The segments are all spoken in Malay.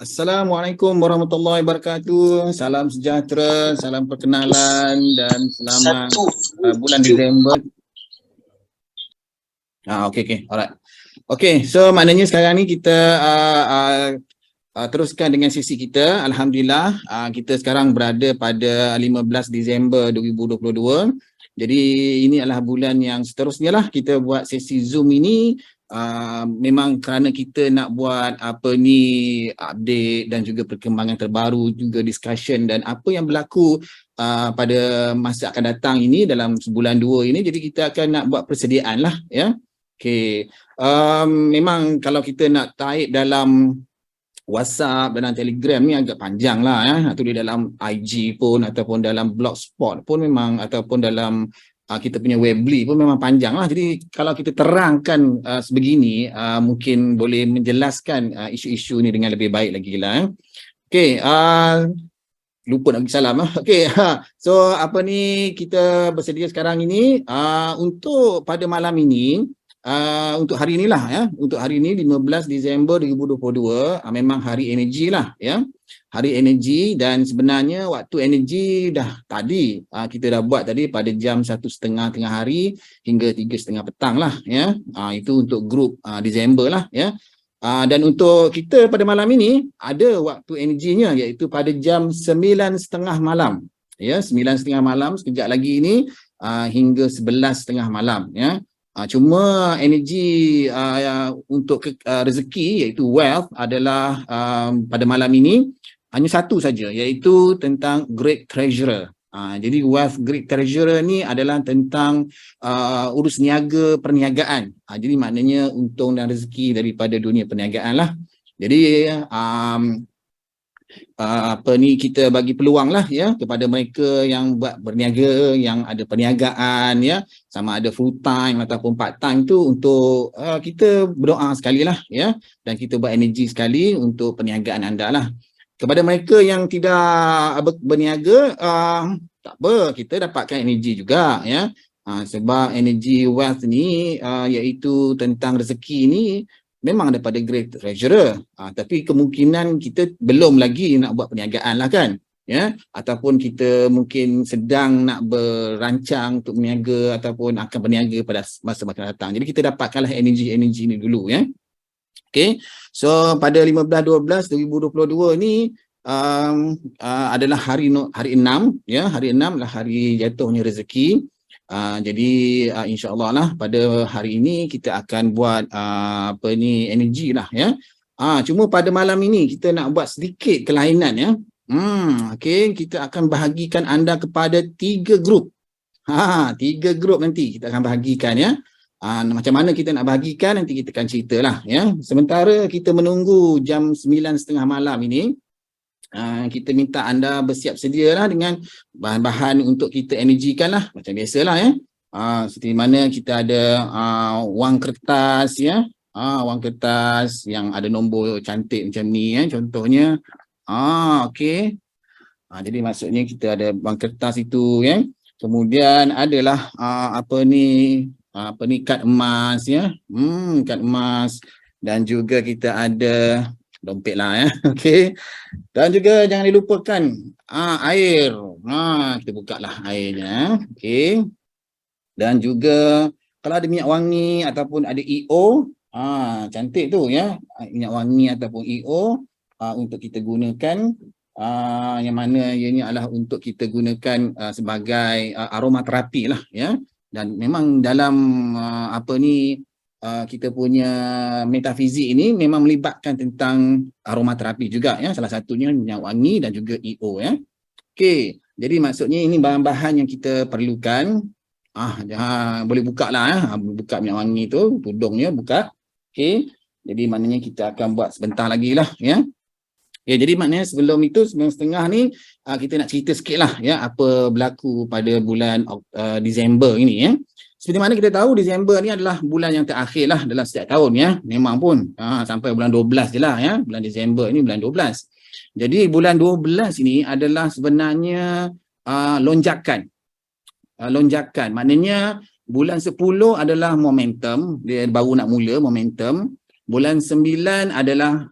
Assalamualaikum warahmatullahi wabarakatuh. Salam sejahtera, salam perkenalan dan selamat bulan Disember. Okey, alright. Okey, so maknanya sekarang ni kita teruskan dengan sesi kita. Alhamdulillah, kita sekarang berada pada 15 Disember 2022. Jadi ini adalah bulan yang seterusnya lah kita buat sesi Zoom ini. Memang kerana kita nak buat update dan juga perkembangan terbaru, juga discussion dan apa yang berlaku pada masa akan datang ini dalam sebulan dua ini. Jadi kita akan nak buat persediaan lah, ya. Okay. Memang kalau kita nak type dalam WhatsApp dan Telegram ni agak panjang lah, ya. Atau di dalam IG pun ataupun dalam Blogspot pun memang, ataupun dalam kita punya Weebly pun memang panjang lah. Jadi kalau kita terangkan sebegini, mungkin boleh menjelaskan isu-isu ni dengan lebih baik lagi lah. Okay, lupa nak bagi salam. Okay, so apa ni kita bersedia sekarang ini untuk pada malam ini, untuk hari inilah, ya. Untuk hari ini 15 Disember 2022, memang hari energi lah, ya. Hari energi, dan sebenarnya waktu energi dah tadi kita dah buat tadi pada jam 1:30 tengah hari hingga 3:30 petang lah, ya. Itu untuk grup Disember lah, ya. Dan untuk kita pada malam ini ada waktu energinya, iaitu pada jam 9:30 malam, ya. 9:30 malam sekejap lagi ini hingga 11:30 malam, ya. Cuma energi untuk rezeki, iaitu wealth, adalah pada malam ini hanya satu saja, iaitu tentang Great Treasurer. Jadi wealth Great Treasurer ni adalah tentang urus niaga perniagaan. Jadi maknanya untung dan rezeki daripada dunia perniagaan lah. Jadi kita bagi peluang lah, ya, kepada mereka yang buat berniaga, yang ada perniagaan, ya, sama ada full time ataupun part time tu, untuk kita berdoa sekali lah, ya, dan kita buat energi sekali untuk perniagaan anda lah. Kepada mereka yang tidak berniaga, tak apa, kita dapatkan energi juga, ya. Sebab energi wealth ni iaitu tentang rezeki ni memang daripada Great Treasurer, tapi kemungkinan kita belum lagi nak buat perniagaan lah, kan, ya, ataupun kita mungkin sedang nak berancang untuk berniaga ataupun akan berniaga pada masa akan datang. Jadi kita dapatkanlah energi-energi ni dulu, ya. Okay, so pada 15/12/2022 ni adalah hari 6, ya. Hari 6 adalah hari jatuhnya rezeki. Jadi insya-Allah lah pada hari ini kita akan buat energi lah, ya. Cuma pada malam ini kita nak buat sedikit kelainan, ya. Okay, kita akan bahagikan anda kepada 3 grup. 3 grup nanti kita akan bahagikan, ya. Macam mana kita nak bahagikan nanti kita akan ceritalah, ya. Sementara kita menunggu jam 9:30 malam ini, kita minta anda bersiap sedialah dengan bahan-bahan untuk kita energikan lah, macam biasalah, ya. Seperti mana kita ada wang kertas, ya. Wang kertas yang ada nombor cantik macam ni, ya, contohnya. Okey. Jadi maksudnya kita ada wang kertas itu, ya. Kemudian adalah kad emas, ya. Kad emas, dan juga kita ada dompet lah, ya. Okey. Dan juga jangan dilupakan air. Kita buka lah airnya. Okey. Dan juga kalau ada minyak wangi ataupun ada EO, cantik tu, ya. Minyak wangi ataupun EO untuk kita gunakan, yang mana ianya adalah untuk kita gunakan sebagai aromaterapi lah, ya. Dan memang dalam kita punya metafizik ini memang melibatkan tentang aromaterapi juga, ya. Salah satunya minyak wangi dan juga EO, ya. Okey, jadi maksudnya ini bahan-bahan yang kita perlukan. Boleh buka lah, ya. Buka minyak wangi tu, tudungnya buka. Okey, jadi maknanya kita akan buat sebentar lagi lah, ya. Ya, jadi maknanya sebelum itu, 9:30 ni kita nak cerita sikit lah, ya, apa berlaku pada bulan Disember ini, ya. Seperti mana kita tahu, Disember ni adalah bulan yang terakhir lah dalam setiap tahun, ya. Memang pun sampai bulan 12 je lah, ya. Bulan Disember ni bulan 12. Jadi bulan 12 ini adalah sebenarnya lonjakan. Lonjakan maknanya bulan 10 adalah momentum, dia baru nak mula momentum. Bulan 9 adalah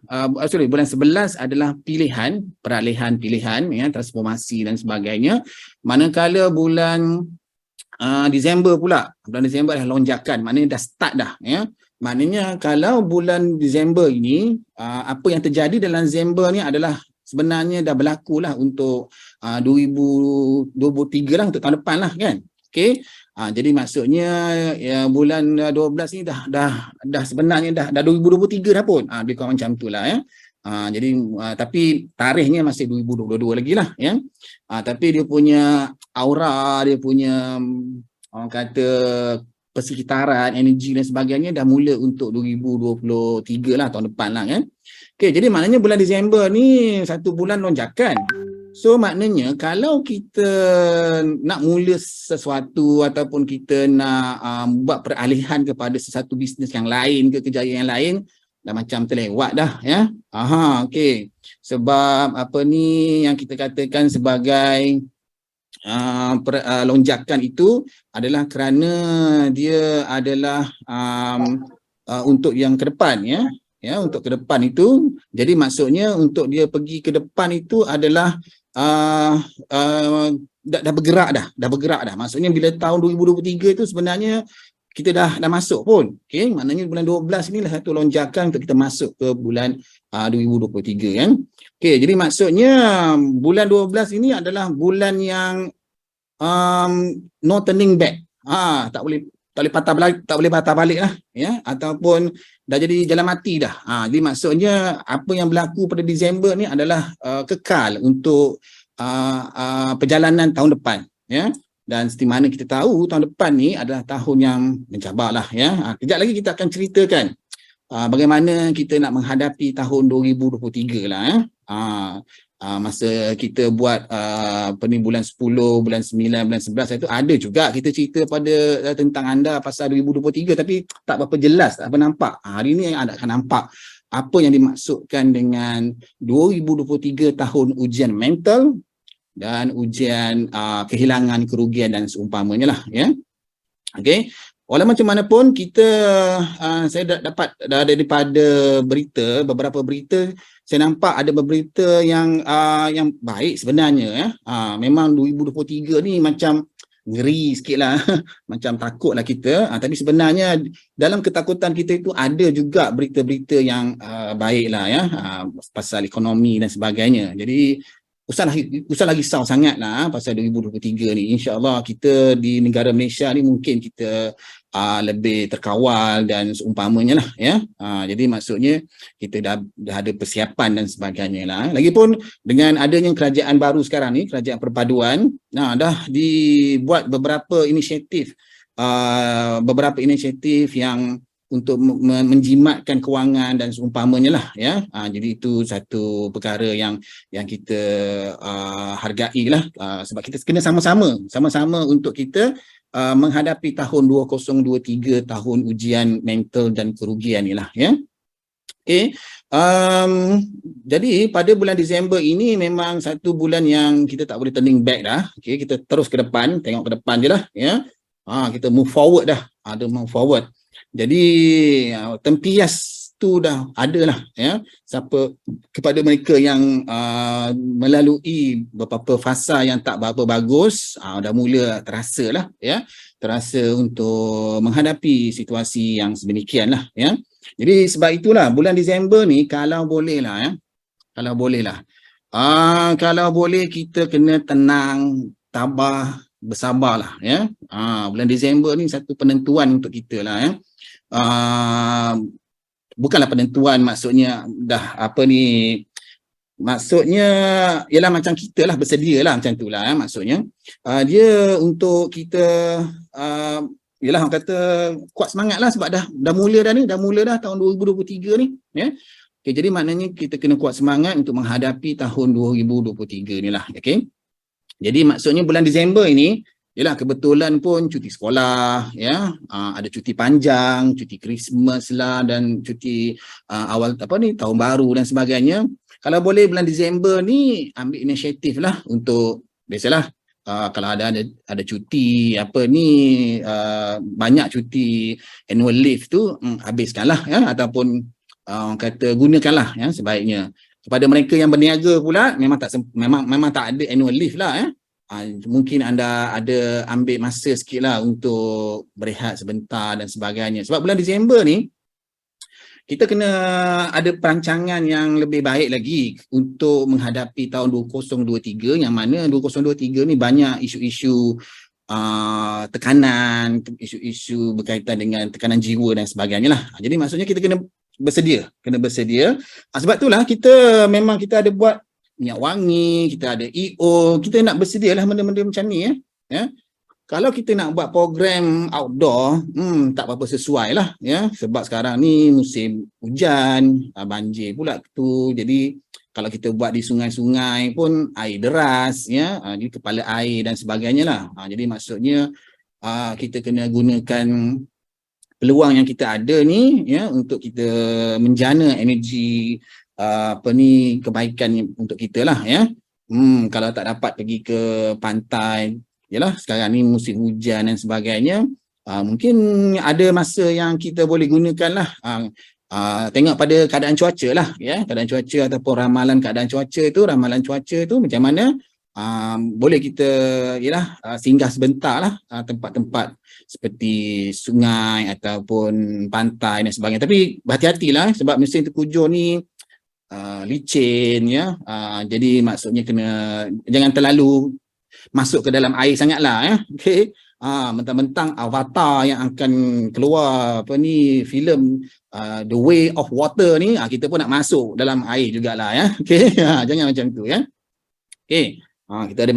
bulan 11 adalah pilihan, peralihan pilihan ya, transformasi dan sebagainya. Manakala bulan Disember pula, bulan Disember adalah lonjakan, maknanya dah start dah ya. Maknanya kalau bulan Disember ini apa yang terjadi dalam Disember ni adalah sebenarnya dah berlaku lah untuk 2023 lah, untuk tahun depan lah kan. Okey. Jadi maksudnya ya, bulan 12 ni dah sebenarnya dah 2023 dah pun. Lebih kurang macam tu lah ya. Jadi tapi tarikhnya masih 2022 lagi lah ya. Tapi dia punya aura, dia punya orang kata persekitaran, energi dan sebagainya dah mula untuk 2023 lah, tahun depan lah kan. Okey, jadi maknanya bulan Disember ni satu bulan lonjakan. So maknanya kalau kita nak mula sesuatu ataupun kita nak buat peralihan kepada sesuatu bisnes yang lain ke kejayaan yang lain, dah macam terlewat dah ya. Okey. Sebab apa ni yang kita katakan sebagai lonjakan itu adalah kerana dia adalah untuk yang ke depan ya, untuk ke depan itu. Jadi maksudnya untuk dia pergi ke depan itu adalah dah bergerak dah. Maksudnya bila tahun 2023 itu sebenarnya kita dah masuk pun. Okey, maknanya bulan 12 inilah satu lonjakan untuk kita masuk ke bulan 2023 kan. Okey, jadi maksudnya bulan 12 ini adalah bulan yang no turning back. Tak boleh patah balik lah ya, ataupun dah jadi jalan mati dah. Jadi maksudnya apa yang berlaku pada Disember ni adalah kekal untuk perjalanan tahun depan ya. Dan seperti mana kita tahu tahun depan ni adalah tahun yang mencabar lah ya. Kejap lagi kita akan ceritakan bagaimana kita nak menghadapi tahun 2023 lah ya. Masa kita buat bulan 10, bulan 9, bulan 11 itu ada juga kita cerita tentang anda pasal 2023, tapi tak berapa jelas, tak apa nampak. Hari ni anda akan nampak apa yang dimaksudkan dengan 2023 tahun ujian mental dan ujian kehilangan, kerugian dan seumpamanya lah ya. Okey. Walau macam mana pun kita saya dapat daripada beberapa berita, saya nampak ada berita yang baik sebenarnya ya. Memang 2023 ni macam ngeri sikitlah macam takutlah kita, tapi sebenarnya dalam ketakutan kita itu ada juga berita-berita yang baiklah ya, pasal ekonomi dan sebagainya. Jadi usahlah risau sangatlah pasal 2023 ni. InsyaAllah kita di negara Malaysia ni mungkin kita lebih terkawal dan seumpamanya lah ya. Jadi maksudnya kita dah ada persiapan dan sebagainya lah. Lagipun dengan adanya kerajaan baru sekarang ni, kerajaan perpaduan, dah dibuat beberapa inisiatif yang untuk menjimatkan kewangan dan seumpamanya lah ya. Jadi itu satu perkara yang kita hargai lah, sebab kita kena sama-sama untuk kita menghadapi tahun 2023, tahun ujian mental dan kerugian ni lah ya. Okey. Jadi pada bulan Disember ini memang satu bulan yang kita tak boleh turning back dah. Okey, kita terus ke depan, tengok ke depan je lah ya. Kita move forward dah. Ada move forward. Jadi tempias tu dah ada lah ya, siapa kepada mereka yang melalui beberapa fasa yang tak berapa bagus, dah mula terasa lah ya, terasa untuk menghadapi situasi yang sedemikian lah ya. Jadi sebab itulah bulan Disember ni kalau boleh lah kalau boleh kita kena tenang, tabah, bersabarlah ya. Bulan Disember ni satu penentuan untuk kita lah ya. Bukanlah penentuan maksudnya dah apa ni, maksudnya ialah macam kita lah bersedia lah macam tu lah ya. Maksudnya dia untuk kita ialah orang kata kuat semangat lah, sebab dah mula dah tahun 2023 ni ya. Okay, jadi maknanya kita kena kuat semangat untuk menghadapi tahun 2023 ni lah. Okay. Jadi maksudnya bulan Disember ini ialah kebetulan pun cuti sekolah ya, ada cuti panjang, cuti Christmas lah, dan cuti awal tahun baru dan sebagainya. Kalau boleh bulan Disember ni ambil inisiatif lah untuk, biasalah kalau ada cuti banyak cuti annual leave tu habiskanlah ya, ataupun orang kata gunakanlah ya sebaiknya. Kepada mereka yang berniaga pula memang tak ada annual leave lah mungkin anda ada ambil masa sikit lah untuk berehat sebentar dan sebagainya. Sebab bulan Disember ni kita kena ada perancangan yang lebih baik lagi untuk menghadapi tahun 2023, yang mana 2023 ni banyak isu-isu tekanan, isu-isu berkaitan dengan tekanan jiwa dan sebagainya lah. Jadi maksudnya kita kena bersedia. Sebab itulah kita ada buat minyak wangi, kita ada EO, kita nak bersedialah benda-benda macam ni ya. Kalau kita nak buat program outdoor, tak apa-apa sesuai lah ya. Sebab sekarang ni musim hujan, banjir pula tu. Jadi kalau kita buat di sungai-sungai pun air deras ya, jadi kepala air dan sebagainya lah. Jadi maksudnya kita kena gunakan peluang yang kita ada ni ya untuk kita menjana energi kebaikan untuk kita lah ya. Kalau tak dapat pergi ke pantai, yalah sekarang ni musim hujan dan sebagainya, mungkin ada masa yang kita boleh gunakan lah. Tengok pada keadaan cuaca lah ya, keadaan cuaca ataupun ramalan keadaan cuaca tu macam mana. Boleh kita singgah sebentar lah tempat-tempat seperti sungai ataupun pantai dan sebagainya. Tapi berhati-hatilah sebab mesin terkujur ni licin ya. Jadi maksudnya jangan terlalu masuk ke dalam air sangatlah ya. Okey. Mentang-mentang Avatar yang akan keluar filem The Way of Water ni, kita pun nak masuk dalam air jugalah ya. Okey. Jangan macam tu ya. Okey. Kita ada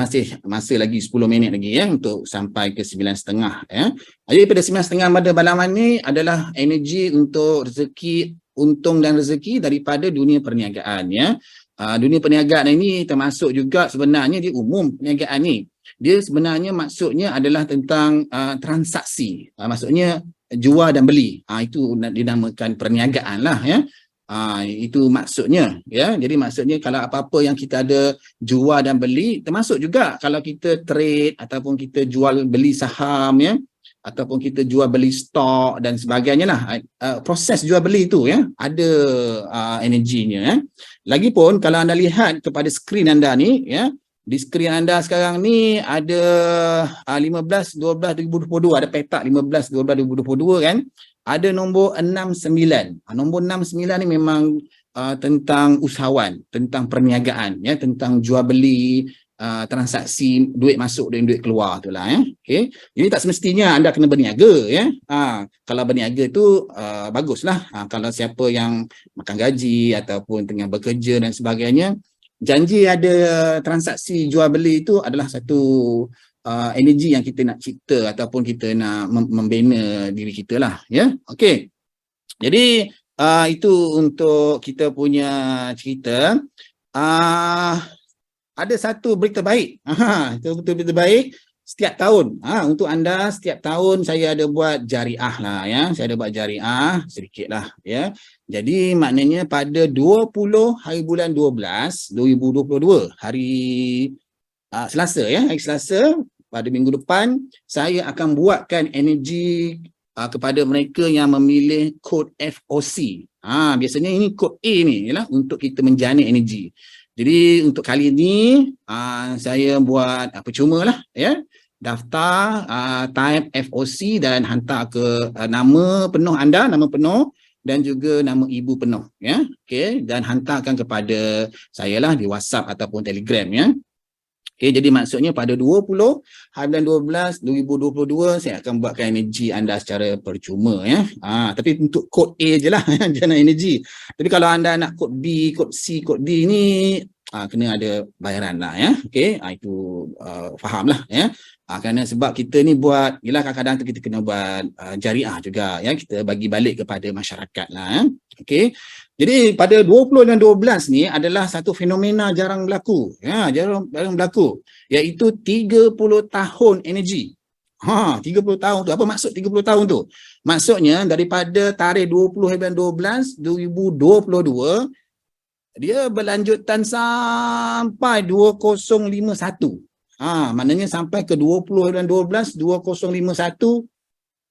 masa lagi 10 minit lagi ya untuk sampai ke 9.30 ya. Jadi pada 9.30 pada malam ni adalah energi untuk rezeki, untung dan rezeki daripada dunia perniagaan ya. Dunia perniagaan ini termasuk juga sebenarnya di umum perniagaan ni. Dia sebenarnya maksudnya adalah tentang transaksi. Maksudnya jual dan beli. Itu dinamakan perniagaan lah ya. Itu maksudnya ya. Jadi maksudnya kalau apa-apa yang kita ada jual dan beli, termasuk juga kalau kita trade ataupun kita jual beli saham ya, ataupun kita jual beli stok dan sebagainya lah. Proses jual beli itu ya ada energinya ya. Lagipun kalau anda lihat kepada skrin anda ni ya, di skrin anda sekarang ni ada 15/12/2022, ada petak 15/12/2022 kan. Ada nombor 69. Nombor 69 ni memang tentang usahawan, tentang perniagaan ya, tentang jual beli, transaksi duit masuk dan duit keluar tu lah ya. Okey. Jadi tak semestinya anda kena berniaga ya. Kalau berniaga tu baguslah. Kalau siapa yang makan gaji ataupun tengah bekerja dan sebagainya, janji ada transaksi jual beli itu adalah satu energi yang kita nak cipta ataupun kita nak membina diri kita lah ya. Okey. Jadi itu untuk kita punya cerita. Ada satu berita baik. Itu berita baik setiap tahun. Untuk anda setiap tahun saya ada buat jariah lah ya. Saya ada buat jariah sedikit lah ya. Jadi maknanya pada 20 hari bulan 12 2022, hari Selasa ya, hari Selasa pada minggu depan saya akan buatkan energi kepada mereka yang memilih kod FOC. Biasanya ini kod A ni ialah untuk kita menjana energi. Jadi untuk kali ini saya buat percuma lah ya. Daftar type FOC dan hantar ke nama penuh anda, nama penuh dan juga nama ibu penuh ya. Okey, dan hantarkan kepada saya lah di WhatsApp ataupun Telegram ya. Okey, jadi maksudnya pada 20 hari bulan 12 2022 saya akan buatkan energi anda secara percuma ya. Tapi untuk kod A je lah jana energi. Tapi kalau anda nak kod B, kod C, kod D ni kena ada bayaran lah ya. Okey, itu faham lah ya. Kerana sebab kita ni buat, yelah kadang-kadang tu kita kena buat jariah juga ya. Kita bagi balik kepada masyarakat lah ya. Okey. Jadi pada 20 dan 12 ni adalah satu fenomena jarang berlaku. Ya, jarang berlaku. Iaitu 30 tahun energi. 30 tahun tu. Apa maksud 30 tahun tu? Maksudnya daripada tarikh 20 bulan 12 2022 dia berlanjutan sampai 2051. Maknanya sampai ke 20 bulan 12 2051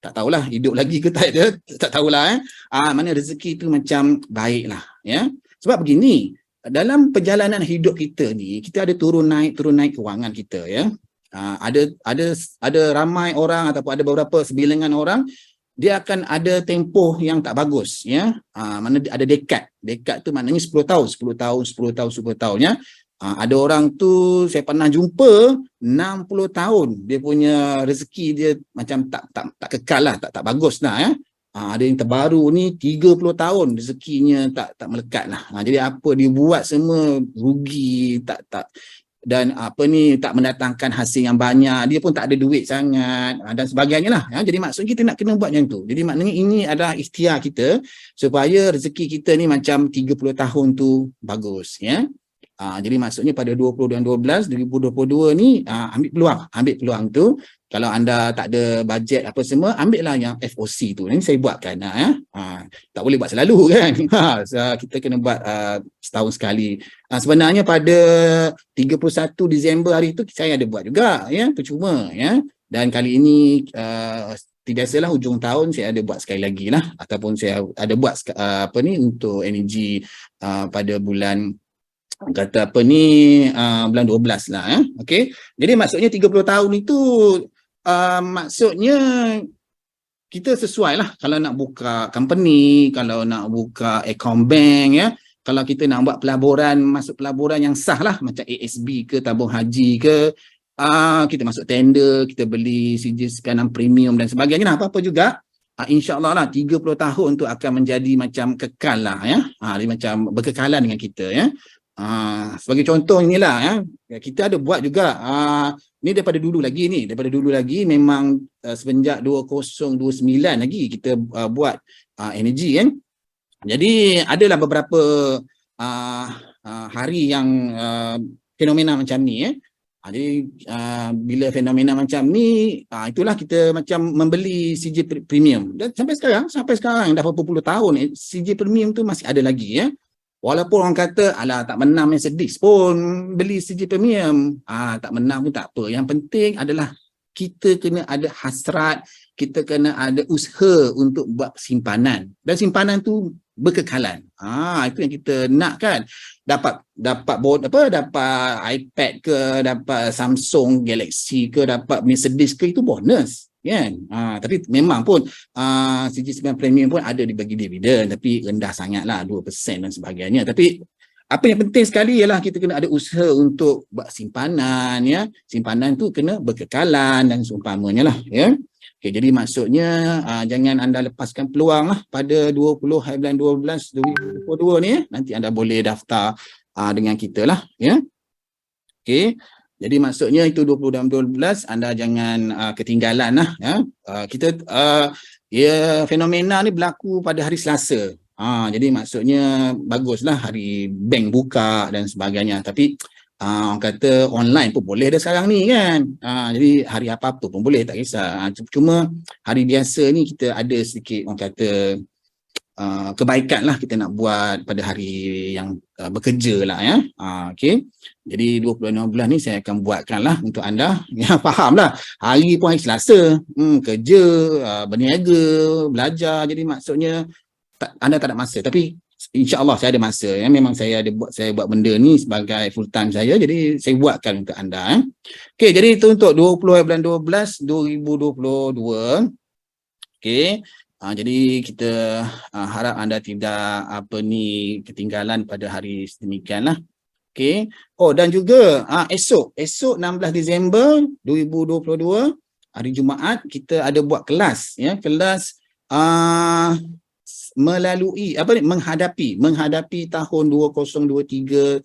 tak tahulah hidup lagi ke tak ada, tak tahulah mana rezeki tu macam baiklah ya. Sebab begini, dalam perjalanan hidup kita ni kita ada turun naik kewangan kita ya. Ada ramai orang ataupun ada beberapa sebilangan orang dia akan ada tempoh yang tak bagus ya. Mana ada dekad tu maknanya 10 tahun ya. Ada orang tu saya pernah jumpa 60 tahun dia punya rezeki dia macam tak kekal lah, tak bagus lah ya. Ada yang terbaru ni 30 tahun rezekinya tak melekat lah. Jadi apa dia buat semua rugi, dan tak mendatangkan hasil yang banyak, dia pun tak ada duit sangat dan sebagainya lah ya. Jadi maksud kita nak kena buat macam tu. Jadi maknanya ini adalah ikhtiar kita supaya rezeki kita ni macam 30 tahun tu bagus ya. Jadi maksudnya pada 20 dan 12 2022 ni ambil peluang tu. Kalau anda tak ada bajet apa semua, ambillah yang FOC tu. Ini saya buatkan ya. Tak boleh buat selalu kan. Kita kena buat setahun sekali. Sebenarnya pada 31 Disember hari tu saya ada buat juga ya, percuma ya. Dan kali ini biasalah hujung tahun saya ada buat sekali lagi lah, ataupun saya ada buat untuk energi pada bulan bulan 12 lah okey. Jadi maksudnya 30 tahun itu maksudnya kita sesuai lah kalau nak buka company, kalau nak buka account bank ya, kalau kita nak buat masuk pelaburan yang sah lah macam ASB ke tabung haji ke, kita masuk tender, kita beli sijil sekanan premium dan sebagainya lah, apa-apa juga. InsyaAllah lah 30 tahun tu akan menjadi macam kekal lah ya. Dia macam berkekalan dengan kita ya. Sebagai contoh inilah ya, kita ada buat juga ni daripada dulu lagi memang semenjak 2029 lagi kita buat energi kan. Jadi adalah beberapa hari yang fenomena macam ni ya. Jadi bila fenomena macam ni itulah kita macam membeli CJ premium, dan sampai sekarang dah berapa puluh tahun CJ premium tu masih ada lagi ya. Walaupun orang kata alah tak menang yang sedih pun beli CJ premium, tak menang pun tak apa. Yang penting adalah kita kena ada hasrat, kita kena ada usaha untuk buat simpanan, dan simpanan tu berkekalan. Itu yang kita nak kan. Dapat iPad ke, dapat Samsung Galaxy ke, dapat Mercedes ke, itu bonus kan. Tapi memang pun CJ9 Premium pun ada dibagi dividen, tapi rendah sangatlah 2% dan sebagainya. Tapi apa yang penting sekali ialah kita kena ada usaha untuk buat simpanan ya. Simpanan tu kena berkekalan dan seumpamanya lah ya. Okay, jadi maksudnya jangan anda lepaskan peluang lah pada 20 hari bulan 12 2022 ni ya. Nanti anda boleh daftar dengan kita lah ya. Okey. Jadi maksudnya itu 20 dan 12 anda jangan ketinggalan lah ya. Fenomena ni berlaku pada hari Selasa. Jadi maksudnya baguslah hari bank buka dan sebagainya. Tapi orang kata online pun boleh dah sekarang ni kan. Jadi hari apa-apa pun boleh, tak kisah. Cuma hari biasa ni kita ada sedikit orang kata kebaikan lah kita nak buat pada hari yang bekerja lah ya. Okey. Jadi 20 ni saya akan buatkan lah untuk anda yang faham lah. Hari pun hari Selasa, kerja, berniaga, belajar. Jadi maksudnya anda tak ada masa, tapi insya-Allah saya ada masa ya. Memang saya buat benda ni sebagai full time saya, jadi saya buatkan untuk anda Okey, jadi itu untuk 20 bulan 12 2022. Okey. Jadi kita harap anda tidak ketinggalan pada hari sedemikian lah. Okey. Dan juga esok 16 Disember 2022 hari Jumaat kita ada buat kelas ya, kelas melalui menghadapi tahun 2023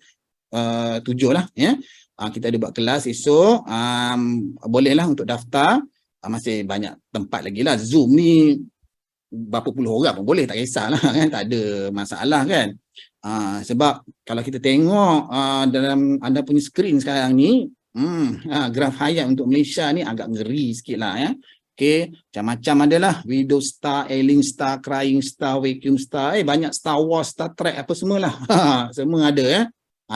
7 lah ya. Kita ada buat kelas esok, bolehlah untuk daftar. Masih banyak tempat lagi lah. Zoom ni berapa puluh orang pun boleh, tak kisahlah kan, tak ada masalah kan. Sebab kalau kita tengok dalam anda punya skrin sekarang ni, graf hayat untuk Malaysia ni agak ngeri sikit lah ya. Okay, macam-macam adalah, Widow Star, Ailing Star, Crying Star, Vacuum Star, banyak Star Wars, Star Trek apa semualah. Semua ada ya.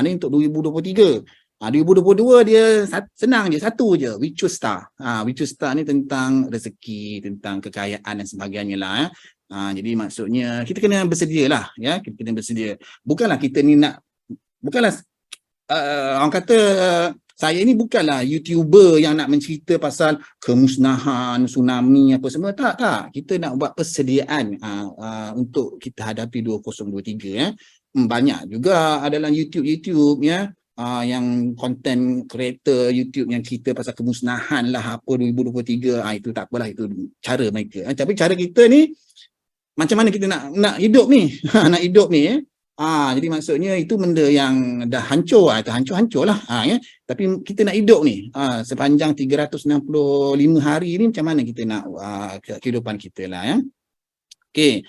Ni untuk 2023. 2022 dia senang je, satu je, We Choose Star. We Choose Star ni tentang rezeki, tentang kekayaan dan sebagainya lah. Jadi maksudnya kita kena bersedia lah, ya, kita kena bersedia. Bukanlah kita ni nak, bukanlah orang kata saya ni bukanlah YouTuber yang nak mencerita pasal kemusnahan, tsunami apa semua, tak. Kita nak buat persediaan untuk kita hadapi 2023 ya. Banyak juga adalah YouTube ya. Yang content creator YouTube yang cerita pasal kemusnahan lah apa 2023, itu tak apalah, itu cara mereka. Tapi cara kita ni macam mana kita nak hidup ni nak hidup ni ya. Jadi maksudnya itu benda yang dah hancur, itu hancur lah ya. Tapi kita nak hidup ni sepanjang 365 hari ni, macam mana kita nak kehidupan kita lah ya. Okey.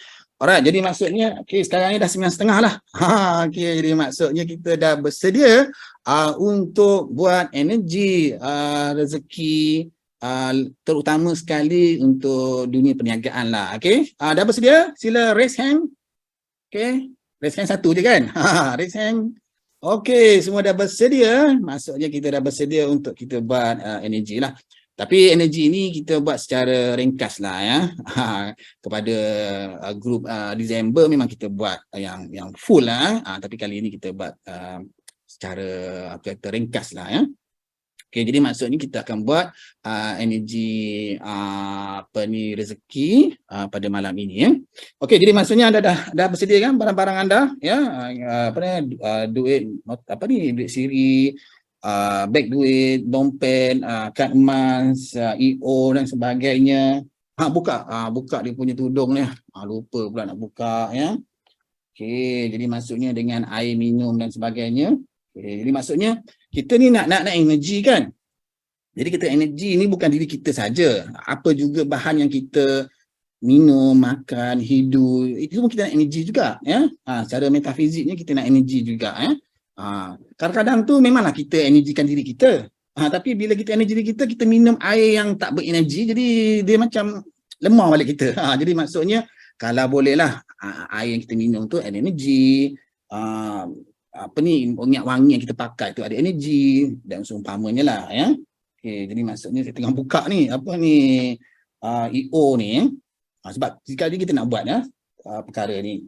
Alright, jadi maksudnya sekarang ni dah 9.30 lah. Jadi maksudnya kita dah bersedia untuk buat energi rezeki, terutama sekali untuk dunia perniagaan lah. Dah bersedia? Sila raise hand. Raise hand satu je kan? Raise hand. Semua dah bersedia. Maksudnya kita dah bersedia untuk kita buat energi lah. Tapi energi ini kita buat secara ringkas lah ya. Kepada grup Disember memang kita buat yang full lah. Tapi kali ini kita buat secara ringkas lah ya. Jadi maksudnya kita akan buat energi rezeki pada malam ini ya. Jadi maksudnya anda dah bersedia kan barang-barang anda ya. Duit duit siri, beg duit, dompet, kad emas, EO dan sebagainya. Buka dia punya tudung ni. Lupa pula nak buka ya. Jadi maksudnya dengan air minum dan sebagainya. Jadi maksudnya kita ni nak energi kan. Jadi kita energi ni bukan diri kita saja. Apa juga bahan yang kita minum, makan, hidup, itu semua kita nak energi juga ya. Secara metafiziknya kita nak energi juga ya. Kadang-kadang tu memanglah kita energikan diri kita. Tapi bila kita energi diri kita, kita minum air yang tak berenergi, jadi dia macam lemah balik kita. Jadi maksudnya kalau bolehlah air yang kita minum tu ada energi, minyak wangi yang kita pakai tu ada energi dan seumpamanya lah ya. Jadi maksudnya saya tengah buka ni EO ni sebab sekali kita nak buat ya perkara ni.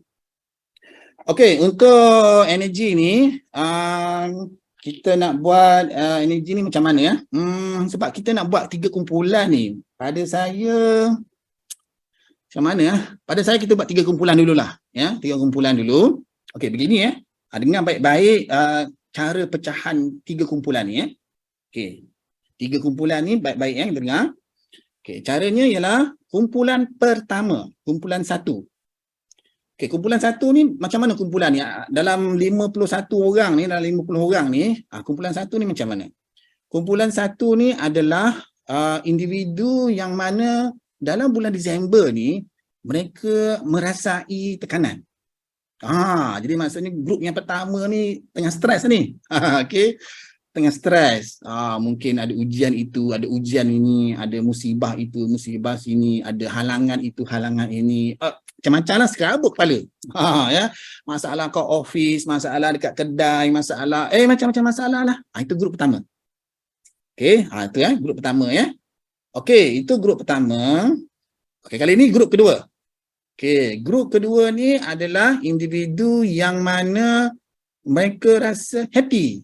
Untuk energi ni kita nak buat energi ni macam mana ya? Sebab kita nak buat 3 kumpulan ni. Pada saya macam mana ya? Pada saya kita buat 3 kumpulan dululah ya, 3 kumpulan dulu. Begini ya. Dengar baik-baik cara pecahan 3 kumpulan ni ya. 3 kumpulan ni baik-baik ya, dengar. Caranya ialah kumpulan pertama, kumpulan 1. Kumpulan 1 ni macam mana kumpulan ni? Dalam 51 orang ni, dalam 50 orang ni, kumpulan 1 ni macam mana? Kumpulan 1 ni adalah individu yang mana dalam bulan Disember ni mereka merasai tekanan. Jadi maksudnya grup yang pertama ni tengah stres ni. Tengah stres. Mungkin ada ujian itu, ada ujian ini, ada musibah itu, musibah sini, ada halangan itu, halangan ini. Macam-macam lah, serabut kepala. Ya. Masalah kat office, masalah dekat kedai, masalah macam-macam masalah lah. Itu grup pertama. Itu ya, grup pertama ya. Itu grup pertama. Kali ini grup kedua. Grup kedua ni adalah individu yang mana mereka rasa happy.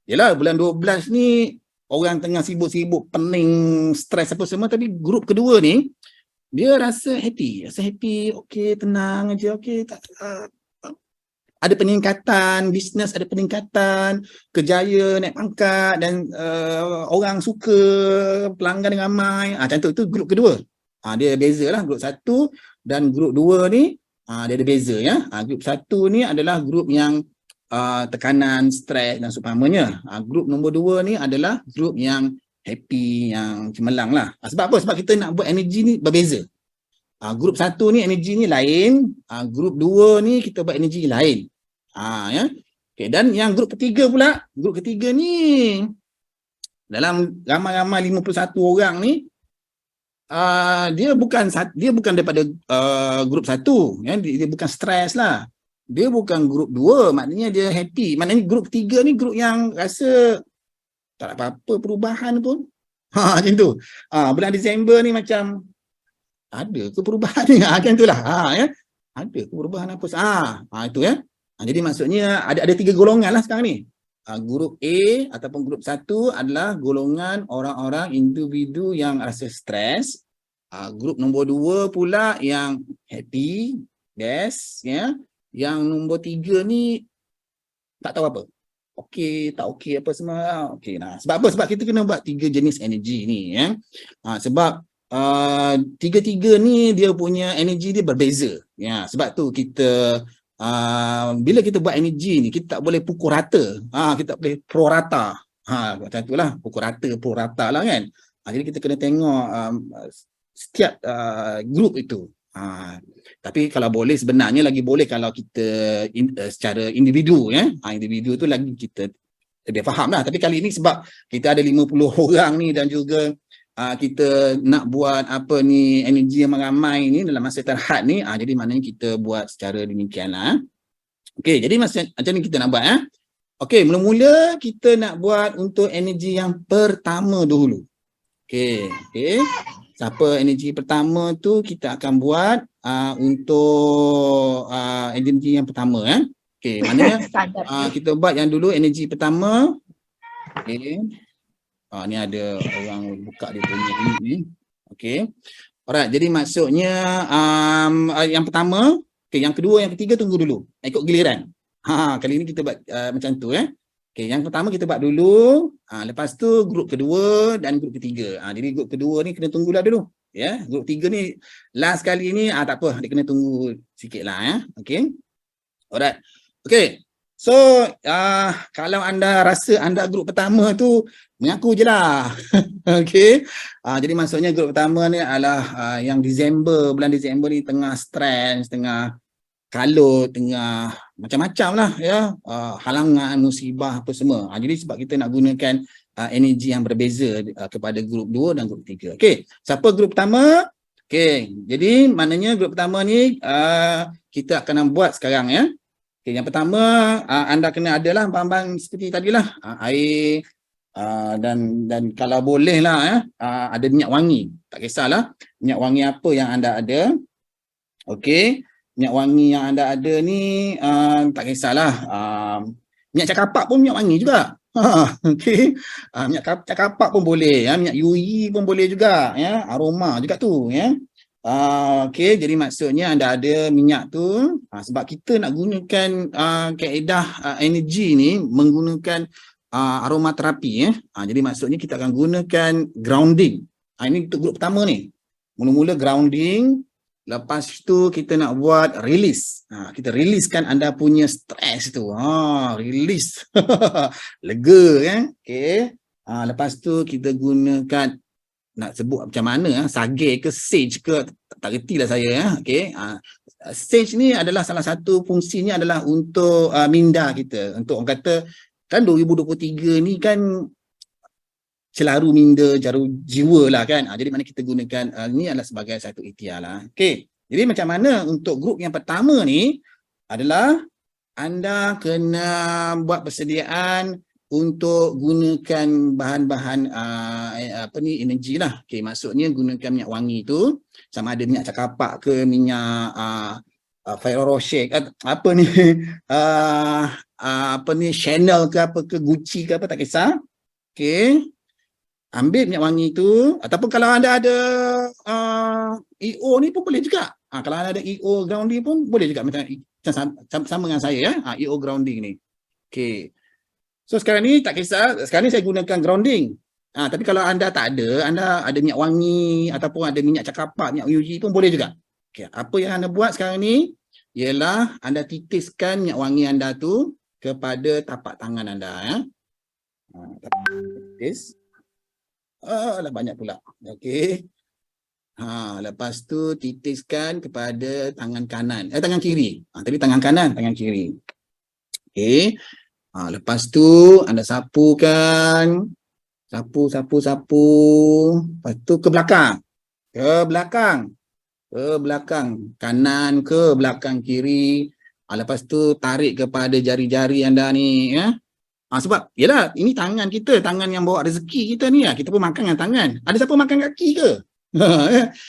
Yalah, bulan 12 ni orang tengah sibuk-sibuk, pening, stres apa semua, tapi grup kedua ni dia rasa happy, tenang aja, ada peningkatan, bisnes ada peningkatan, kerjaya naik pangkat dan orang suka, pelanggan ramai. Contoh itu grup kedua. Dia beza lah, grup 1 dan grup 2 ni dia ada beza ya. Grup 1 ni adalah grup yang tekanan, stres dan seumpamanya. Grup nombor 2 ni adalah grup yang happy, yang cemerlang lah. Sebab apa? Sebab kita nak buat energi ni berbeza. Grup 1 ni energi ni lain, grup 2 ni kita buat energi lain. Ya. Dan yang grup ketiga pula, grup ketiga ni dalam ramai-ramai 51 orang ni dia bukan daripada grup 1 ya, dia bukan stres lah. dia bukan grup 2, maknanya dia happy. Maknanya grup 3 ni grup yang rasa tak ada apa-apa perubahan pun. Macam tu. Bulan Disember ni macam ada ke perubahan ni? Macam itulah. Ya. Ada ke perubahan apa? Itu ya. Jadi maksudnya ada 3 golongan lah sekarang ni. Grup A ataupun grup 1 adalah golongan orang-orang individu yang rasa stres. Grup nombor 2 pula yang happy, yes, ya. Yang nombor 3 ni tak tahu apa. Okey, tak okey apa semua. Okey, nah. Sebab apa? Sebab kita kena buat 3 jenis energi ni, ya. Sebab tiga-tiga ni dia punya energi dia berbeza. Ya, sebab tu kita bila kita buat energi ni kita tak boleh pukul rata. Kita tak boleh prorata. Macam itulah, pukul rata, prorata lah kan. Jadi kita kena tengok setiap grup itu. Tapi kalau boleh, sebenarnya lagi boleh kalau kita secara individu, ya. Individu tu lagi kita lebih faham lah. Tapi kali ini sebab kita ada 50 orang ni dan juga kita nak buat apa ni, energi yang ramai ni dalam masa terhad ni, jadi maknanya kita buat secara demikian lah. Okey, jadi macam ni kita nak buat. Okey, mula-mula kita nak buat untuk energi yang pertama dulu. Okey. Siapa energi pertama tu kita akan buat untuk energi yang pertama. Okey, maknanya kita buat yang dulu energi pertama. Okey. Ni ada orang buka dia punya ni. Okey. Alright, jadi maksudnya yang pertama, yang kedua, yang ketiga tunggu dulu. Ikut giliran. Kali ni kita buat macam tu. Okey, yang pertama kita buat dulu. Lepas tu grup kedua dan grup ketiga. Jadi grup kedua ni kena tunggulah dulu. Ya, grup tiga ni last kali ni tak apa, dia kena tunggu sikitlah ya. Okey. Alright. Okey. So, kalau anda rasa anda grup pertama tu, mengaku je lah. Okey. Jadi maksudnya grup pertama ni adalah yang bulan Disember ni tengah stres, tengah kalut, tengah macam-macam lah ya. Halangan, musibah apa semua. Jadi sebab kita nak gunakan energi yang berbeza kepada grup 2 dan grup 3. Okey. Siapa grup pertama? Okey. Jadi maknanya grup pertama ni kita akan buat sekarang ya. Okay, yang pertama anda kena adalah bahan-bahan seperti tadilah, air dan kalau boleh lah ya, ada minyak wangi, tak kisahlah minyak wangi apa yang anda ada. Okey, minyak wangi yang anda ada ni tak kisahlah, minyak cakapak pun minyak wangi juga. Okey, minyak cakapak pun boleh ya, minyak UI pun boleh juga ya, aroma juga tu ya. Okey, jadi maksudnya anda ada minyak tu, sebab kita nak gunakan kaedah energi ni menggunakan aromaterapi ya. Jadi maksudnya kita akan gunakan grounding. Ini untuk grup pertama ni. Mula-mula grounding, lepas tu kita nak buat release. Kita releasekan anda punya stres tu. Release. Lega kan? Okey. Lepas tu kita gunakan, nak sebut macam mana, sage ke sage ke, tak reti lah saya ya. Okey. Sage ni adalah salah satu fungsinya adalah untuk minda kita, untuk orang kata kan 2023 ni kan celaru minda, jaru jiwa lah kan. Jadi mana kita gunakan ni adalah sebagai satu ikhtiar lah. Okey. Jadi macam mana untuk grup yang pertama ni adalah anda kena buat persediaan untuk gunakan bahan-bahan energi lah. Okey, maksudnya gunakan minyak wangi tu, sama ada minyak cakapak ke minyak Ferrero Rocher apa ni Chanel ke apa ke Gucci ke apa, tak kisah. Okey. Ambil minyak wangi tu, ataupun kalau anda ada EO ni pun boleh juga. Kalau anda ada EO grounding pun boleh juga, macam sama dengan saya ya, EO grounding ni. Okey. So sekarang ni tak kisah, sekarang ni saya gunakan grounding. Tapi kalau anda tak ada, anda ada minyak wangi ataupun ada minyak cakapak, minyak uji pun boleh juga. Okay. Apa yang anda buat sekarang ni ialah anda titiskan minyak wangi anda tu kepada tapak tangan anda ya. Titis. Lah banyak pula. Okey. Lepas tu titiskan kepada tangan kanan, tangan kiri. Tadi tangan kanan, tangan kiri. Okey. Lepas tu anda sapukan, sapu. Lepas tu ke belakang, kanan ke belakang kiri. Lepas tu tarik kepada jari-jari anda ni, ya. Sebab yalah, ini tangan kita, tangan yang bawa rezeki kita ni, kita pun makan dengan tangan. Ada siapa makan kaki ke?